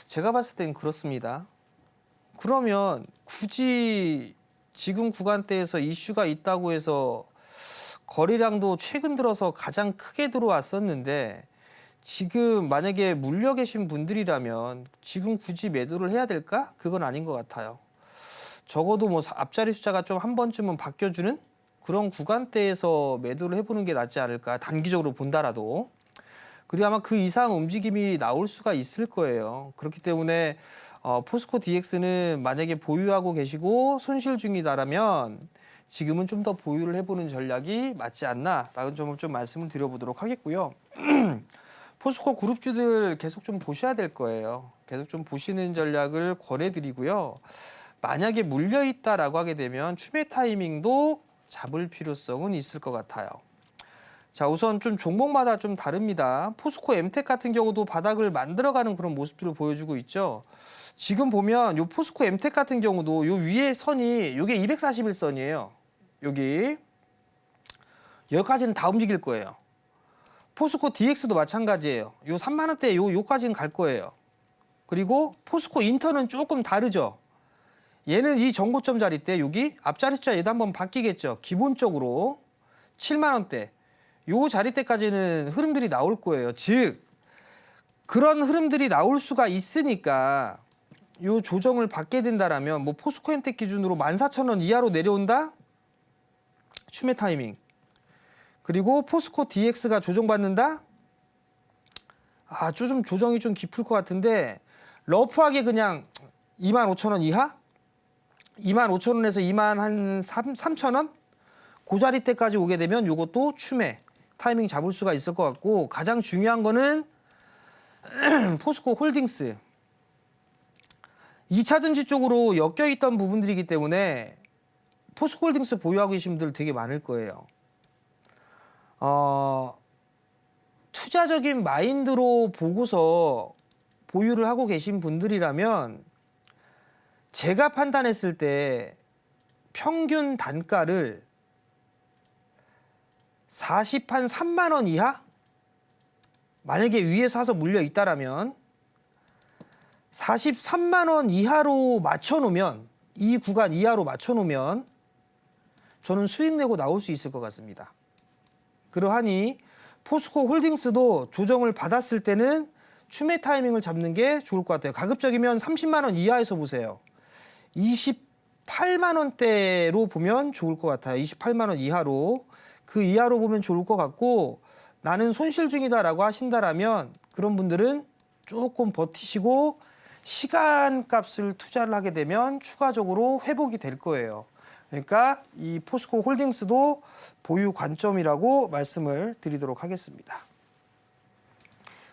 제가 봤을 땐 그렇습니다. 그러면 굳이 지금 구간대에서 이슈가 있다고 해서 거래량도 최근 들어서 가장 크게 들어왔었는데 지금 만약에 물려 계신 분들이라면 지금 굳이 매도를 해야 될까? 그건 아닌 것 같아요. 적어도 뭐 앞자리 숫자가 좀 한 번쯤은 바뀌어주는 그런 구간대에서 매도를 해보는 게 낫지 않을까? 단기적으로 본다라도. 그리고 아마 그 이상 움직임이 나올 수가 있을 거예요. 그렇기 때문에 포스코 DX는 만약에 보유하고 계시고 손실 중이다라면 지금은 좀 더 보유를 해보는 전략이 맞지 않나라는 점을 좀 말씀을 드려보도록 하겠고요. 포스코 그룹주들 계속 좀 보셔야 될 거예요. 계속 좀 보시는 전략을 권해드리고요. 만약에 물려있다라고 하게 되면 추매 타이밍도 잡을 필요성은 있을 것 같아요. 자, 우선 좀 종목마다 좀 다릅니다. 포스코 엠텍 같은 경우도 바닥을 만들어가는 그런 모습들을 보여주고 있죠. 지금 보면 요 포스코 엠텍 같은 경우도 요 위에 선이 요게 241선이에요. 여기까지는 다 움직일 거예요. 포스코 DX도 마찬가지예요. 요 3만 원대 요까지는 갈 거예요. 그리고 포스코 인터는 조금 다르죠. 얘는 이 전고점 자리 때 여기 앞자리 숫자 얘도 한번 바뀌겠죠. 기본적으로 7만 원대 요 자리 때까지는 흐름들이 나올 거예요. 즉 그런 흐름들이 나올 수가 있으니까 요 조정을 받게 된다라면 뭐 포스코 엠텍 기준으로 14,000원 이하로 내려온다? 추매 타이밍. 그리고 포스코 DX가 조정받는다? 좀 조정이 좀 깊을 것 같은데 러프하게 그냥 25,000원 이하? 25,000원에서 23,000원? 그 자리 때까지 오게 되면 이것도 추매 타이밍 잡을 수가 있을 것 같고 가장 중요한 거는 포스코 홀딩스 2차전지 쪽으로 엮여있던 부분들이기 때문에 포스코 홀딩스 보유하고 계신 분들 되게 많을 거예요. 투자적인 마인드로 보고서 보유를 하고 계신 분들이라면 제가 판단했을 때 평균 단가를 3만 원 이하? 만약에 위에 사서 물려 있다라면 43만 원 이하로 맞춰놓으면 이 구간 이하로 맞춰놓으면 저는 수익 내고 나올 수 있을 것 같습니다. 그러하니 포스코 홀딩스도 조정을 받았을 때는 추매 타이밍을 잡는 게 좋을 것 같아요. 가급적이면 30만 원 이하에서 보세요. 28만 원대로 보면 좋을 것 같아요. 28만 원 이하로. 그 이하로 보면 좋을 것 같고 나는 손실 중이다라고 하신다라면 그런 분들은 조금 버티시고 시간값을 투자를 하게 되면 추가적으로 회복이 될 거예요. 그러니까 이 포스코 홀딩스도 보유 관점이라고 말씀을 드리도록 하겠습니다.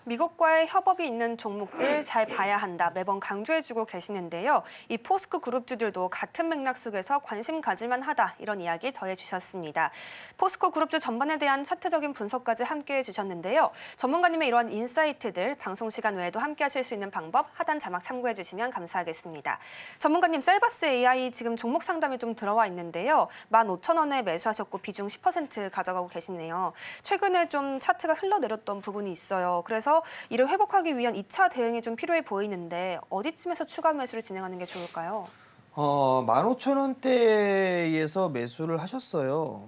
미국과의 협업이 있는 종목들 잘 봐야 한다 매번 강조해주고 계시는데요. 이 포스코 그룹주들도 같은 맥락 속에서 관심 가질만 하다 이런 이야기 더해주셨습니다. 포스코 그룹주 전반에 대한 차트적인 분석까지 함께해 주셨는데요. 전문가님의 이러한 인사이트들 방송 시간 외에도 함께하실 수 있는 방법 하단 자막 참고해 주시면 감사하겠습니다. 전문가님 셀바스 AI 지금 종목 상담이 좀 들어와 있는데요. 15,000원에 매수하셨고 비중 10% 가져가고 계시네요. 최근에 좀 차트가 흘러내렸던 부분이 있어요. 그래서 이를 회복하기 위한 2차 대응이 좀 필요해 보이는데 어디쯤에서 추가 매수를 진행하는 게 좋을까요? 15,000원대에서 매수를 하셨어요.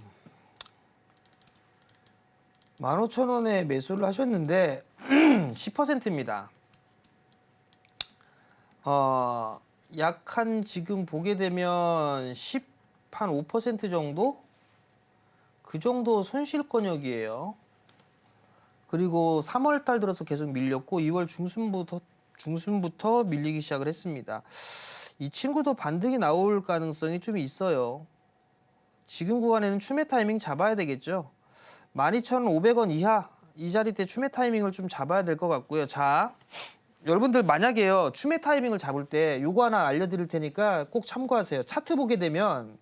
15,000원에 매수를 하셨는데 10%입니다. 약 한 지금 보게 되면 5% 정도? 그 정도 손실권역이에요. 그리고 3월 달 들어서 계속 밀렸고 2월 중순부터 밀리기 시작을 했습니다. 이 친구도 반등이 나올 가능성이 좀 있어요. 지금 구간에는 추매 타이밍 잡아야 되겠죠. 12,500원 이하 이 자리 때 추매 타이밍을 좀 잡아야 될 것 같고요. 자, 여러분들 만약에요 추매 타이밍을 잡을 때 요거 하나 알려드릴 테니까 꼭 참고하세요. 차트 보게 되면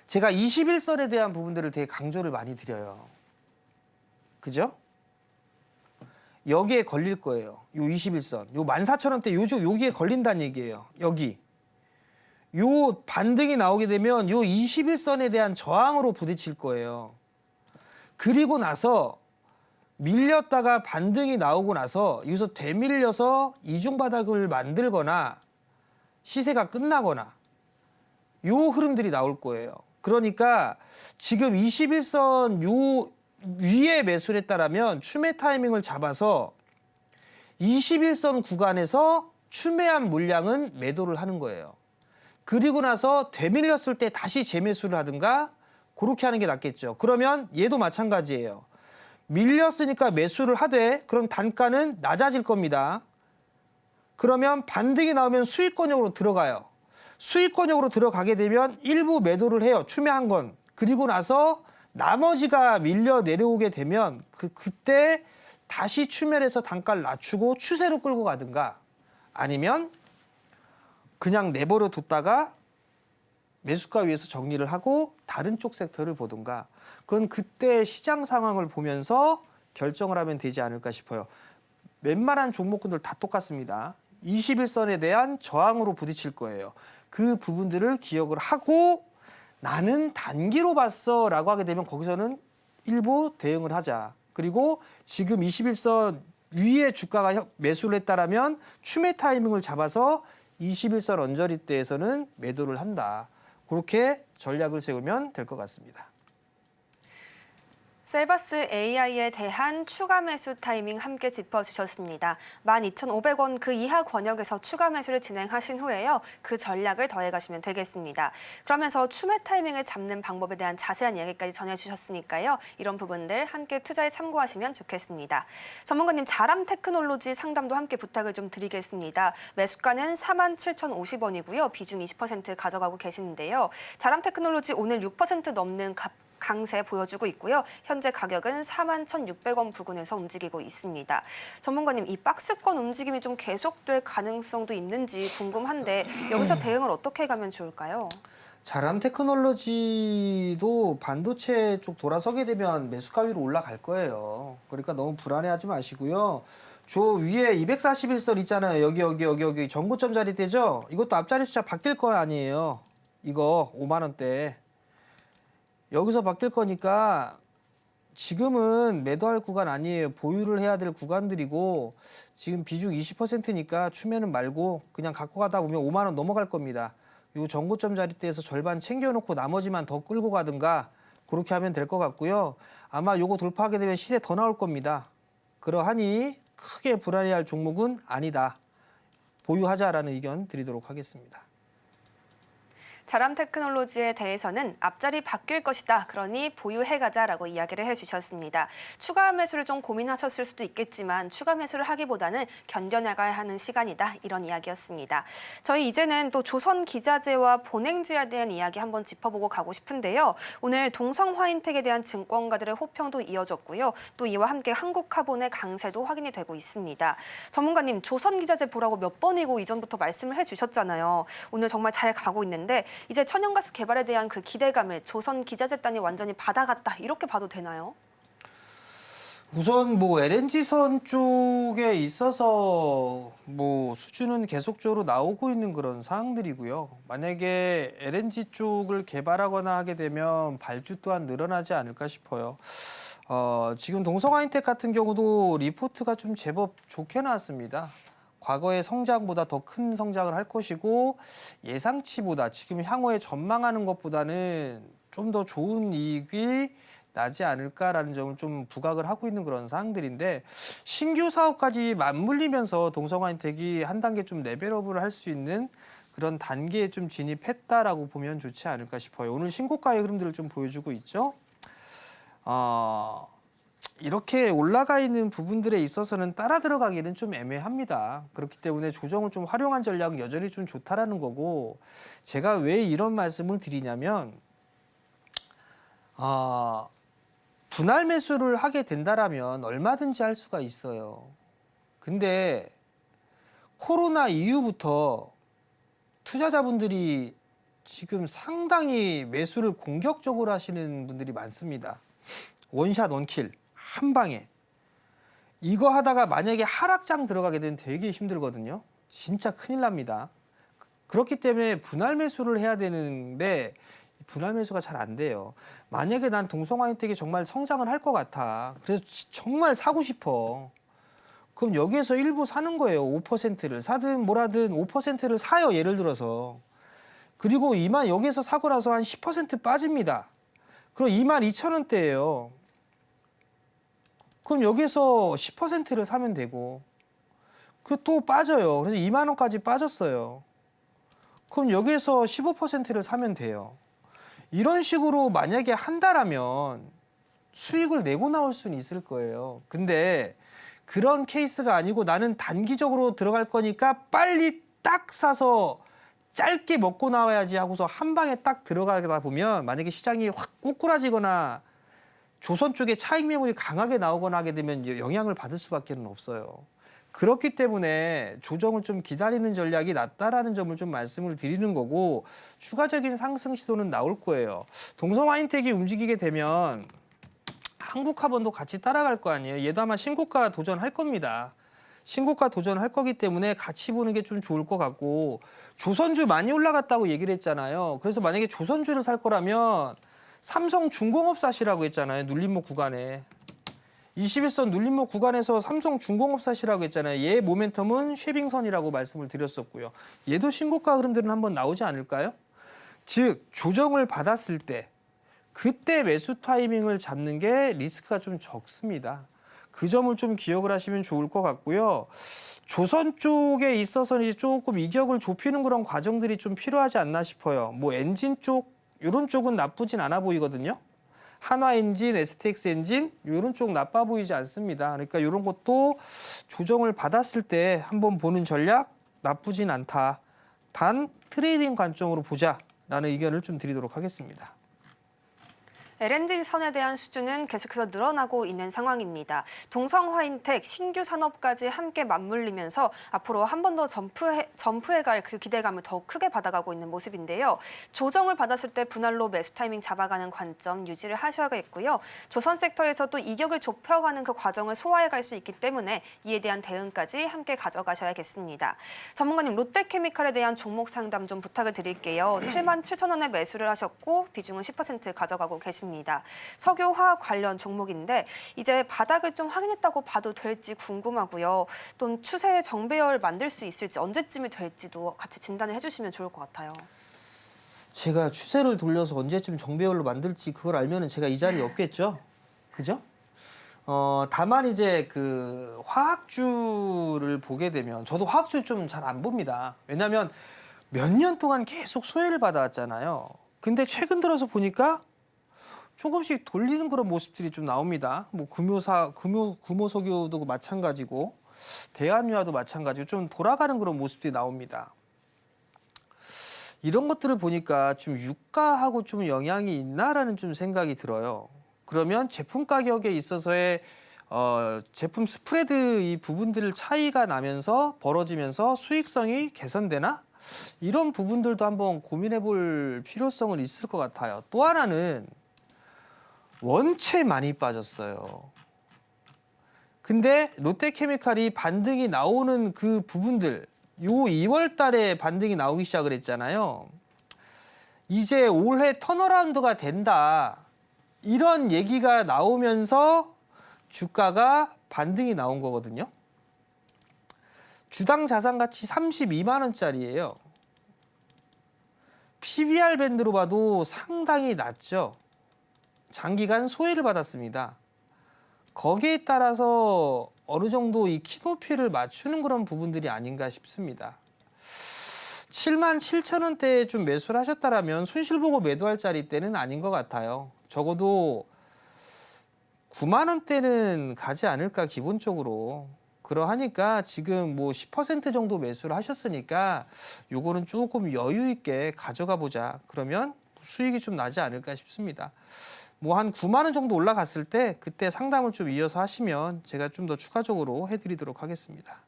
제가 21선에 대한 부분들을 되게 강조를 많이 드려요. 그죠? 여기에 걸릴 거예요. 요 21선. 요 14,000원대 여기에 걸린다는 얘기예요. 여기. 요 반등이 나오게 되면 요 21선에 대한 저항으로 부딪힐 거예요. 그리고 나서 밀렸다가 반등이 나오고 나서 여기서 되밀려서 이중바닥을 만들거나 시세가 끝나거나 요 흐름들이 나올 거예요. 그러니까 지금 21선 요 위에 매수를 했다라면 추매 타이밍을 잡아서 21선 구간에서 추매한 물량은 매도를 하는 거예요. 그리고 나서 되밀렸을 때 다시 재매수를 하든가 그렇게 하는 게 낫겠죠. 그러면 얘도 마찬가지예요. 밀렸으니까 매수를 하되 그럼 단가는 낮아질 겁니다. 그러면 반등이 나오면 수익권역으로 들어가요. 수익권역으로 들어가게 되면 일부 매도를 해요. 추매한 건. 그리고 나서 나머지가 밀려 내려오게 되면 그때 다시 추멸해서 단가를 낮추고 추세로 끌고 가든가 아니면 그냥 내버려 뒀다가 매수가 위에서 정리를 하고 다른 쪽 섹터를 보든가 그건 그때 시장 상황을 보면서 결정을 하면 되지 않을까 싶어요. 웬만한 종목군들 다 똑같습니다. 21선에 대한 저항으로 부딪힐 거예요. 그 부분들을 기억을 하고 나는 단기로 봤어 라고 하게 되면 거기서는 일부 대응을 하자. 그리고 지금 21선 위에 주가가 매수를 했다라면 추매 타이밍을 잡아서 21선 언저리대에서는 매도를 한다. 그렇게 전략을 세우면 될 것 같습니다. 셀바스 AI에 대한 추가 매수 타이밍 함께 짚어주셨습니다. 12,500원 그 이하 권역에서 추가 매수를 진행하신 후에요. 그 전략을 더해가시면 되겠습니다. 그러면서 추매 타이밍을 잡는 방법에 대한 자세한 이야기까지 전해주셨으니까요. 이런 부분들 함께 투자에 참고하시면 좋겠습니다. 전문가님 자람 테크놀로지 상담도 함께 부탁을 좀 드리겠습니다. 매수가는 47,050원이고요. 비중 20% 가져가고 계시는데요. 자람 테크놀로지 오늘 6% 넘는 강세 보여주고 있고요. 현재 가격은 41,600원 부근에서 움직이고 있습니다. 전문가님, 이 박스권 움직임이 좀 계속될 가능성도 있는지 궁금한데 여기서 대응을 어떻게 가면 좋을까요? 자람 테크놀로지도 반도체 쪽 돌아서게 되면 매수가 위로 올라갈 거예요. 그러니까 너무 불안해하지 마시고요. 저 위에 241선 있잖아요. 여기 전고점 자리대죠? 이것도 앞자리 숫자 바뀔 거 아니에요. 이거 5만 원대. 여기서 바뀔 거니까 지금은 매도할 구간 아니에요. 보유를 해야 될 구간들이고 지금 비중 20%니까 추매는 말고 그냥 갖고 가다 보면 5만 원 넘어갈 겁니다. 요 전고점 자리대에서 절반 챙겨놓고 나머지만 더 끌고 가든가 그렇게 하면 될 것 같고요. 아마 요거 돌파하게 되면 시세 더 나올 겁니다. 그러하니 크게 불안해할 종목은 아니다. 보유하자라는 의견 드리도록 하겠습니다. 자람 테크놀로지에 대해서는 앞자리 바뀔 것이다. 그러니 보유해가자라고 이야기를 해주셨습니다. 추가 매수를 좀 고민하셨을 수도 있겠지만 추가 매수를 하기보다는 견뎌나가야 하는 시간이다. 이런 이야기였습니다. 저희 이제는 또 조선기자재와 본행지에 대한 이야기 한번 짚어보고 가고 싶은데요. 오늘 동성화인텍에 대한 증권가들의 호평도 이어졌고요. 또 이와 함께 한국카본의 강세도 확인이 되고 있습니다. 전문가님, 조선기자재 보라고 몇 번이고 이전부터 말씀을 해주셨잖아요. 오늘 정말 잘 가고 있는데 이제 천연가스 개발에 대한 그 기대감을 조선기자재단이 완전히 받아갔다 이렇게 봐도 되나요? 우선 뭐 LNG선 쪽에 있어서 뭐 수주는 계속적으로 나오고 있는 그런 사항들이고요. 만약에 LNG 쪽을 개발하거나 하게 되면 발주 또한 늘어나지 않을까 싶어요. 지금 동성화인텍 같은 경우도 리포트가 좀 제법 좋게 나왔습니다. 과거의 성장보다 더 큰 성장을 할 것이고 예상치보다 지금 향후에 전망하는 것보다는 좀 더 좋은 이익이 나지 않을까라는 점을 좀 부각을 하고 있는 그런 사항들인데 신규 사업까지 맞물리면서 동성화인텍이 한 단계 좀 레벨업을 할 수 있는 그런 단계에 좀 진입했다라고 보면 좋지 않을까 싶어요. 오늘 신고가의 흐름들을 좀 보여주고 있죠. 이렇게 올라가 있는 부분들에 있어서는 따라 들어가기는 좀 애매합니다. 그렇기 때문에 조정을 좀 활용한 전략은 여전히 좀 좋다라는 거고 제가 왜 이런 말씀을 드리냐면 분할 매수를 하게 된다라면 얼마든지 할 수가 있어요. 근데 코로나 이후부터 투자자분들이 지금 상당히 매수를 공격적으로 하시는 분들이 많습니다. 원샷 원킬 한 방에 이거 하다가 만약에 하락장 들어가게 되면 되게 힘들거든요. 진짜 큰일 납니다. 그렇기 때문에 분할 매수를 해야 되는데 분할 매수가 잘 안 돼요. 만약에 난 동성화인텍이 정말 성장을 할 것 같아. 그래서 정말 사고 싶어. 그럼 여기에서 일부 사는 거예요. 5%를 사든 뭐라든 5%를 사요. 예를 들어서. 그리고 여기에서 사고 나서 한 10% 빠집니다. 그럼 22,000원대예요. 그럼 여기서 10%를 사면 되고 그 또 빠져요. 그래서 2만 원까지 빠졌어요. 그럼 여기에서 15%를 사면 돼요. 이런 식으로 만약에 한다라면 수익을 내고 나올 수는 있을 거예요. 근데 그런 케이스가 아니고 나는 단기적으로 들어갈 거니까 빨리 딱 사서 짧게 먹고 나와야지 하고서 한 방에 딱 들어가다 보면 만약에 시장이 확 꼬꾸라지거나 조선 쪽에 차익 매물이 강하게 나오거나 하게 되면 영향을 받을 수밖에 없어요. 그렇기 때문에 조정을 좀 기다리는 전략이 낫다라는 점을 좀 말씀을 드리는 거고 추가적인 상승 시도는 나올 거예요. 동성화인텍이 움직이게 되면 한국화본도 같이 따라갈 거 아니에요. 얘도 아마 신고가 도전할 겁니다. 신고가 도전할 거기 때문에 같이 보는 게 좀 좋을 것 같고 조선주 많이 올라갔다고 얘기를 했잖아요. 그래서 만약에 조선주를 살 거라면 삼성중공업 사시라고 했잖아요. 눌림목 구간에. 21선 눌림목 구간에서 삼성중공업 사시라고 했잖아요. 얘 모멘텀은 쉐빙선이라고 말씀을 드렸었고요. 얘도 신고가 흐름들은 한번 나오지 않을까요? 즉 조정을 받았을 때 그때 매수 타이밍을 잡는 게 리스크가 좀 적습니다. 그 점을 좀 기억을 하시면 좋을 것 같고요. 조선 쪽에 있어서는 이제 조금 이격을 좁히는 그런 과정들이 좀 필요하지 않나 싶어요. 뭐 엔진 쪽 이런 쪽은 나쁘진 않아 보이거든요. 한화 엔진, STX 엔진 이런 쪽 나빠 보이지 않습니다. 그러니까 이런 것도 조정을 받았을 때 한번 보는 전략 나쁘진 않다. 단 트레이딩 관점으로 보자라는 의견을 좀 드리도록 하겠습니다. LNG 선에 대한 수주는 계속해서 늘어나고 있는 상황입니다. 동성화인텍 신규 산업까지 함께 맞물리면서 앞으로 한 번 더 점프해 갈 그 기대감을 더욱 크게 받아가고 있는 모습인데요. 조정을 받았을 때 분할로 매수 타이밍 잡아가는 관점 유지를 하셔야겠고요. 조선 섹터에서도 이격을 좁혀가는 그 과정을 소화해 갈 수 있기 때문에 이에 대한 대응까지 함께 가져가셔야겠습니다. 전문가님, 롯데케미칼에 대한 종목 상담 좀 부탁을 드릴게요. 77,000원에 매수를 하셨고 비중은 10% 가져가고 계십니다. 석유화학 관련 종목인데 이제 바닥을 좀 확인했다고 봐도 될지 궁금하고요. 또 추세의 정배열 만들 수 있을지 언제쯤이 될지도 같이 진단을 해주시면 좋을 것 같아요. 제가 추세를 돌려서 언제쯤 정배열로 만들지 그걸 알면은 제가 이 자리에 없겠죠. 그죠? 다만 이제 그 화학주를 보게 되면 저도 화학주 좀 잘 안 봅니다. 왜냐하면 몇 년 동안 계속 소외를 받아왔잖아요. 근데 최근 들어서 보니까 조금씩 돌리는 그런 모습들이 좀 나옵니다. 뭐 금호석유도 마찬가지고 대한유화도 마찬가지고 좀 돌아가는 그런 모습들이 나옵니다. 이런 것들을 보니까 좀 유가하고 좀 영향이 있나라는 좀 생각이 들어요. 그러면 제품 가격에 있어서의 제품 스프레드 이 부분들 차이가 나면서 벌어지면서 수익성이 개선되나? 이런 부분들도 한번 고민해 볼 필요성은 있을 것 같아요. 또 하나는 원체 많이 빠졌어요. 근데 롯데케미칼이 반등이 나오는 그 부분들, 요 2월 달에 반등이 나오기 시작을 했잖아요. 이제 올해 턴어라운드가 된다. 이런 얘기가 나오면서 주가가 반등이 나온 거거든요. 주당 자산 가치 32만 원짜리예요. PBR 밴드로 봐도 상당히 낮죠. 장기간 소외를 받았습니다. 거기에 따라서 어느 정도 이 키높이를 맞추는 그런 부분들이 아닌가 싶습니다. 77,000원대에 좀 매수를 하셨다라면 손실 보고 매도할 자리 때는 아닌 것 같아요. 적어도 9만 원대는 가지 않을까 기본적으로. 그러하니까 지금 뭐 10% 정도 매수를 하셨으니까 요거는 조금 여유 있게 가져가 보자. 그러면 수익이 좀 나지 않을까 싶습니다. 뭐 한 9만 원 정도 올라갔을 때 그때 상담을 좀 이어서 하시면 제가 좀 더 추가적으로 해드리도록 하겠습니다.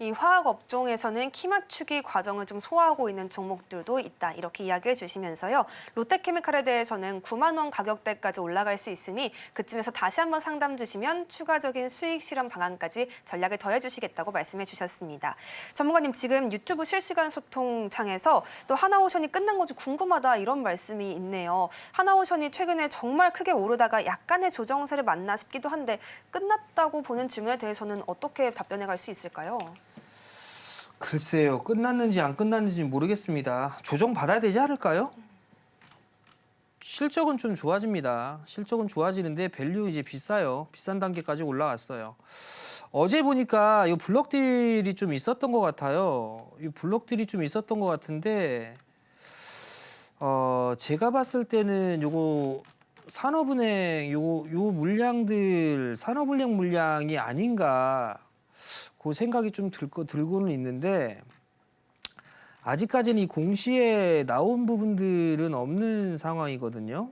이 화학 업종에서는 키 맞추기 과정을 좀 소화하고 있는 종목들도 있다. 이렇게 이야기해 주시면서요. 롯데케미칼에 대해서는 9만 원 가격대까지 올라갈 수 있으니 그쯤에서 다시 한번 상담 주시면 추가적인 수익 실현 방안까지 전략을 더해 주시겠다고 말씀해 주셨습니다. 전문가님, 지금 유튜브 실시간 소통창에서 또 하나오션이 끝난 건지 궁금하다 이런 말씀이 있네요. 하나오션이 최근에 정말 크게 오르다가 약간의 조정세를 만나 싶기도 한데 끝났다고 보는 질문에 대해서는 어떻게 답변해 갈 수 있을까요? 글쎄요. 끝났는지 안 끝났는지 모르겠습니다. 조정 받아야 되지 않을까요? 실적은 좀 좋아집니다. 실적은 좋아지는데 밸류 이제 비싸요. 비싼 단계까지 올라왔어요. 어제 보니까 이 블록딜이 좀 있었던 것 같아요. 이 블록딜이 좀 있었던 것 같은데 제가 봤을 때는 요거 산업은행 요 물량들 산업은행 물량이 아닌가 그 생각이 좀 들고는 있는데 아직까지는 이 공시에 나온 부분들은 없는 상황이거든요.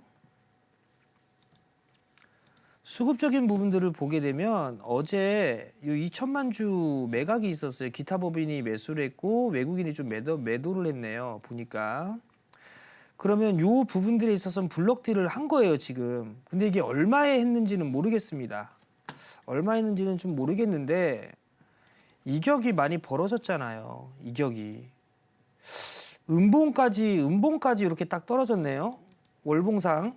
수급적인 부분들을 보게 되면 어제 이 2천만 주 매각이 있었어요. 기타 법인이 매수를 했고 외국인이 좀 매도를 했네요. 보니까. 그러면 요 부분들에 있어서는 블록딜을 한 거예요, 지금. 근데 이게 얼마에 했는지는 모르겠습니다. 얼마 했는지는 좀 모르겠는데 이격이 많이 벌어졌잖아요. 이격이. 음봉까지 이렇게 딱 떨어졌네요. 월봉상.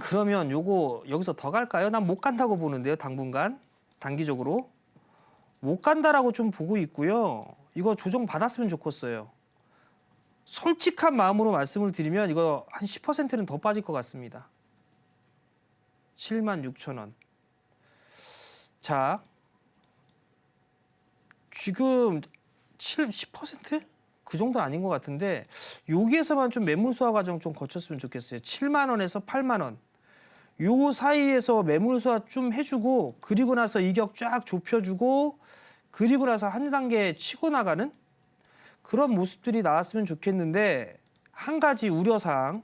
그러면 요거 여기서 더 갈까요? 난 못 간다고 보는데요. 당분간. 단기적으로. 못 간다라고 좀 보고 있고요. 이거 조정 받았으면 좋겠어요. 솔직한 마음으로 말씀을 드리면 이거 한 10%는 더 빠질 것 같습니다. 76,000원. 자, 지금 10%? 그 정도 아닌 것 같은데 여기에서만 좀 매물 소화 과정 좀 거쳤으면 좋겠어요. 7만 원에서 8만 원. 요 사이에서 매물 소화 좀 해주고 그리고 나서 이격 쫙 좁혀주고 그리고 나서 한 단계 치고 나가는 그런 모습들이 나왔으면 좋겠는데 한 가지 우려사항.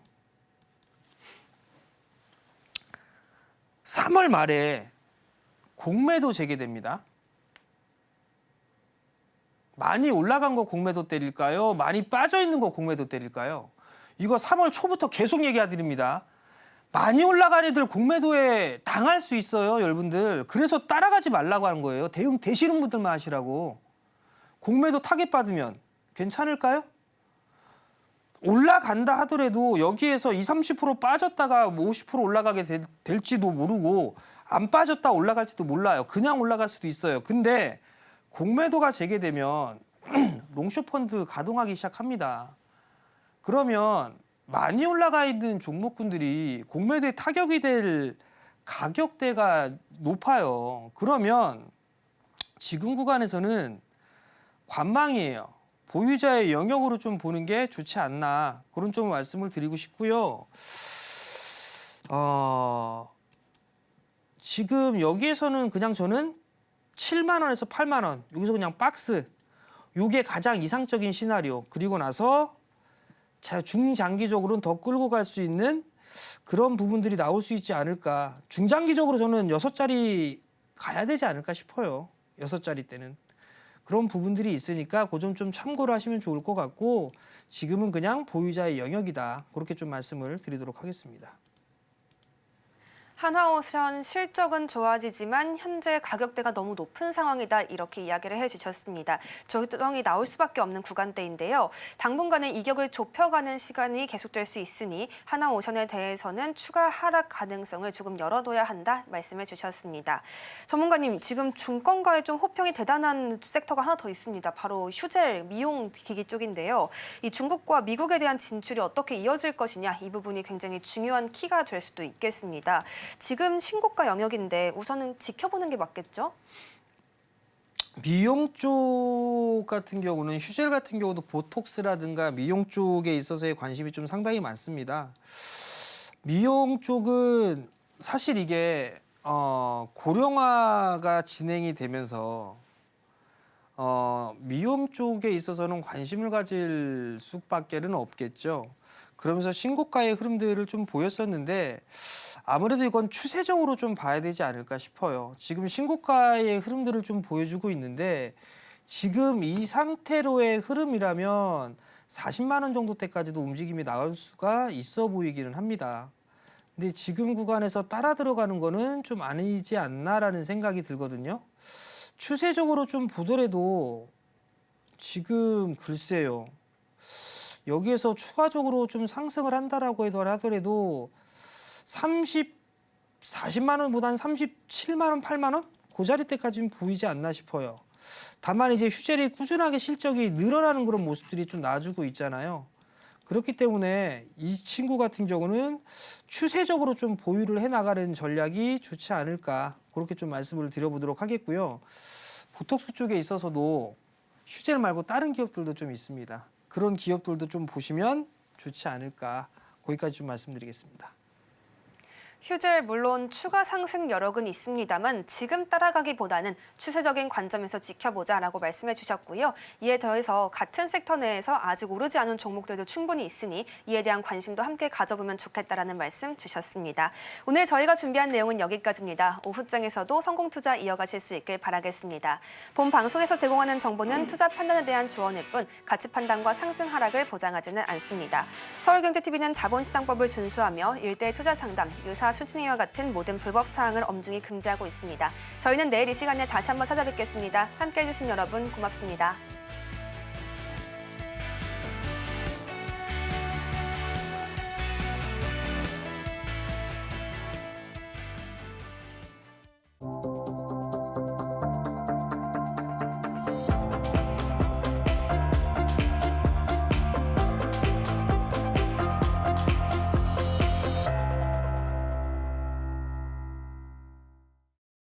3월 말에 공매도 재개됩니다. 많이 올라간 거 공매도 때릴까요? 많이 빠져 있는 거 공매도 때릴까요? 이거 3월 초부터 계속 얘기해드립니다. 많이 올라간 애들 공매도에 당할 수 있어요, 여러분들. 그래서 따라가지 말라고 하는 거예요. 대응 되시는 분들만 하시라고. 공매도 타겟 받으면 괜찮을까요? 올라간다 하더라도 여기에서 20, 30% 빠졌다가 50% 올라가게 될지도 모르고 안 빠졌다 올라갈지도 몰라요. 그냥 올라갈 수도 있어요. 근데 공매도가 재개되면 롱숏 펀드 가동하기 시작합니다. 그러면 많이 올라가 있는 종목군들이 공매도에 타격이 될 가격대가 높아요. 그러면 지금 구간에서는 관망이에요. 보유자의 영역으로 좀 보는 게 좋지 않나 그런 좀 말씀을 드리고 싶고요. 지금 여기에서는 그냥 저는 7만 원에서 8만 원 여기서 그냥 박스 요게 가장 이상적인 시나리오. 그리고 나서 중장기적으로는 더 끌고 갈 수 있는 그런 부분들이 나올 수 있지 않을까. 중장기적으로 저는 6자리 가야 되지 않을까 싶어요. 6자리 때는. 그런 부분들이 있으니까 그 점 좀 참고를 하시면 좋을 것 같고 지금은 그냥 보유자의 영역이다. 그렇게 좀 말씀을 드리도록 하겠습니다. 하나오션 실적은 좋아지지만 현재 가격대가 너무 높은 상황이다 이렇게 이야기를 해주셨습니다. 조정이 나올 수밖에 없는 구간대인데요. 당분간은 이격을 좁혀가는 시간이 계속될 수 있으니 하나오션에 대해서는 추가 하락 가능성을 조금 열어둬야 한다 말씀해 주셨습니다. 전문가님, 지금 중권가에 좀 호평이 대단한 섹터가 하나 더 있습니다. 바로 휴젤, 미용기기 쪽인데요. 이 중국과 미국에 대한 진출이 어떻게 이어질 것이냐 이 부분이 굉장히 중요한 키가 될 수도 있겠습니다. 지금 신고가 영역인데 우선은 지켜보는 게 맞겠죠? 미용 쪽 같은 경우는 휴젤 같은 경우도 보톡스라든가 미용 쪽에 있어서의 관심이 좀 상당히 많습니다. 미용 쪽은 사실 이게 고령화가 진행이 되면서 미용 쪽에 있어서는 관심을 가질 수밖에는 없겠죠. 그러면서 신고가의 흐름들을 좀 보였었는데 아무래도 이건 추세적으로 좀 봐야 되지 않을까 싶어요. 지금 신고가의 흐름들을 좀 보여주고 있는데 지금 이 상태로의 흐름이라면 40만 원 정도 때까지도 움직임이 나올 수가 있어 보이기는 합니다. 근데 지금 구간에서 따라 들어가는 거는 좀 아니지 않나라는 생각이 들거든요. 추세적으로 좀 보더라도 지금 글쎄요. 여기에서 추가적으로 좀 상승을 한다라고 하더라도 40만 원보다는 37만 원, 8만 원? 그 자리 때까지는 보이지 않나 싶어요. 다만 이제 휴젤이 꾸준하게 실적이 늘어나는 그런 모습들이 좀 나와주고 있잖아요. 그렇기 때문에 이 친구 같은 경우는 추세적으로 좀 보유를 해나가는 전략이 좋지 않을까 그렇게 좀 말씀을 드려보도록 하겠고요. 보톡스 쪽에 있어서도 휴젤 말고 다른 기업들도 좀 있습니다. 그런 기업들도 좀 보시면 좋지 않을까 거기까지 좀 말씀드리겠습니다. 휴질 물론 추가 상승 여력은 있습니다만 지금 따라가기보다는 추세적인 관점에서 지켜보자라고 말씀해 주셨고요. 이에 더해서 같은 섹터 내에서 아직 오르지 않은 종목들도 충분히 있으니 이에 대한 관심도 함께 가져보면 좋겠다라는 말씀 주셨습니다. 오늘 저희가 준비한 내용은 여기까지입니다. 오후장에서도 성공 투자 이어가실 수 있길 바라겠습니다. 본 방송에서 제공하는 정보는 투자 판단에 대한 조언일 뿐 가치 판단과 상승 하락을 보장하지는 않습니다. 서울경제TV는 자본시장법을 준수하며 일대 투자 상담, 유사 수진회와 같은 모든 불법 사항을 엄중히 금지하고 있습니다. 저희는 내일 이 시간에 다시 한번 찾아뵙겠습니다. 함께해 주신 여러분 고맙습니다.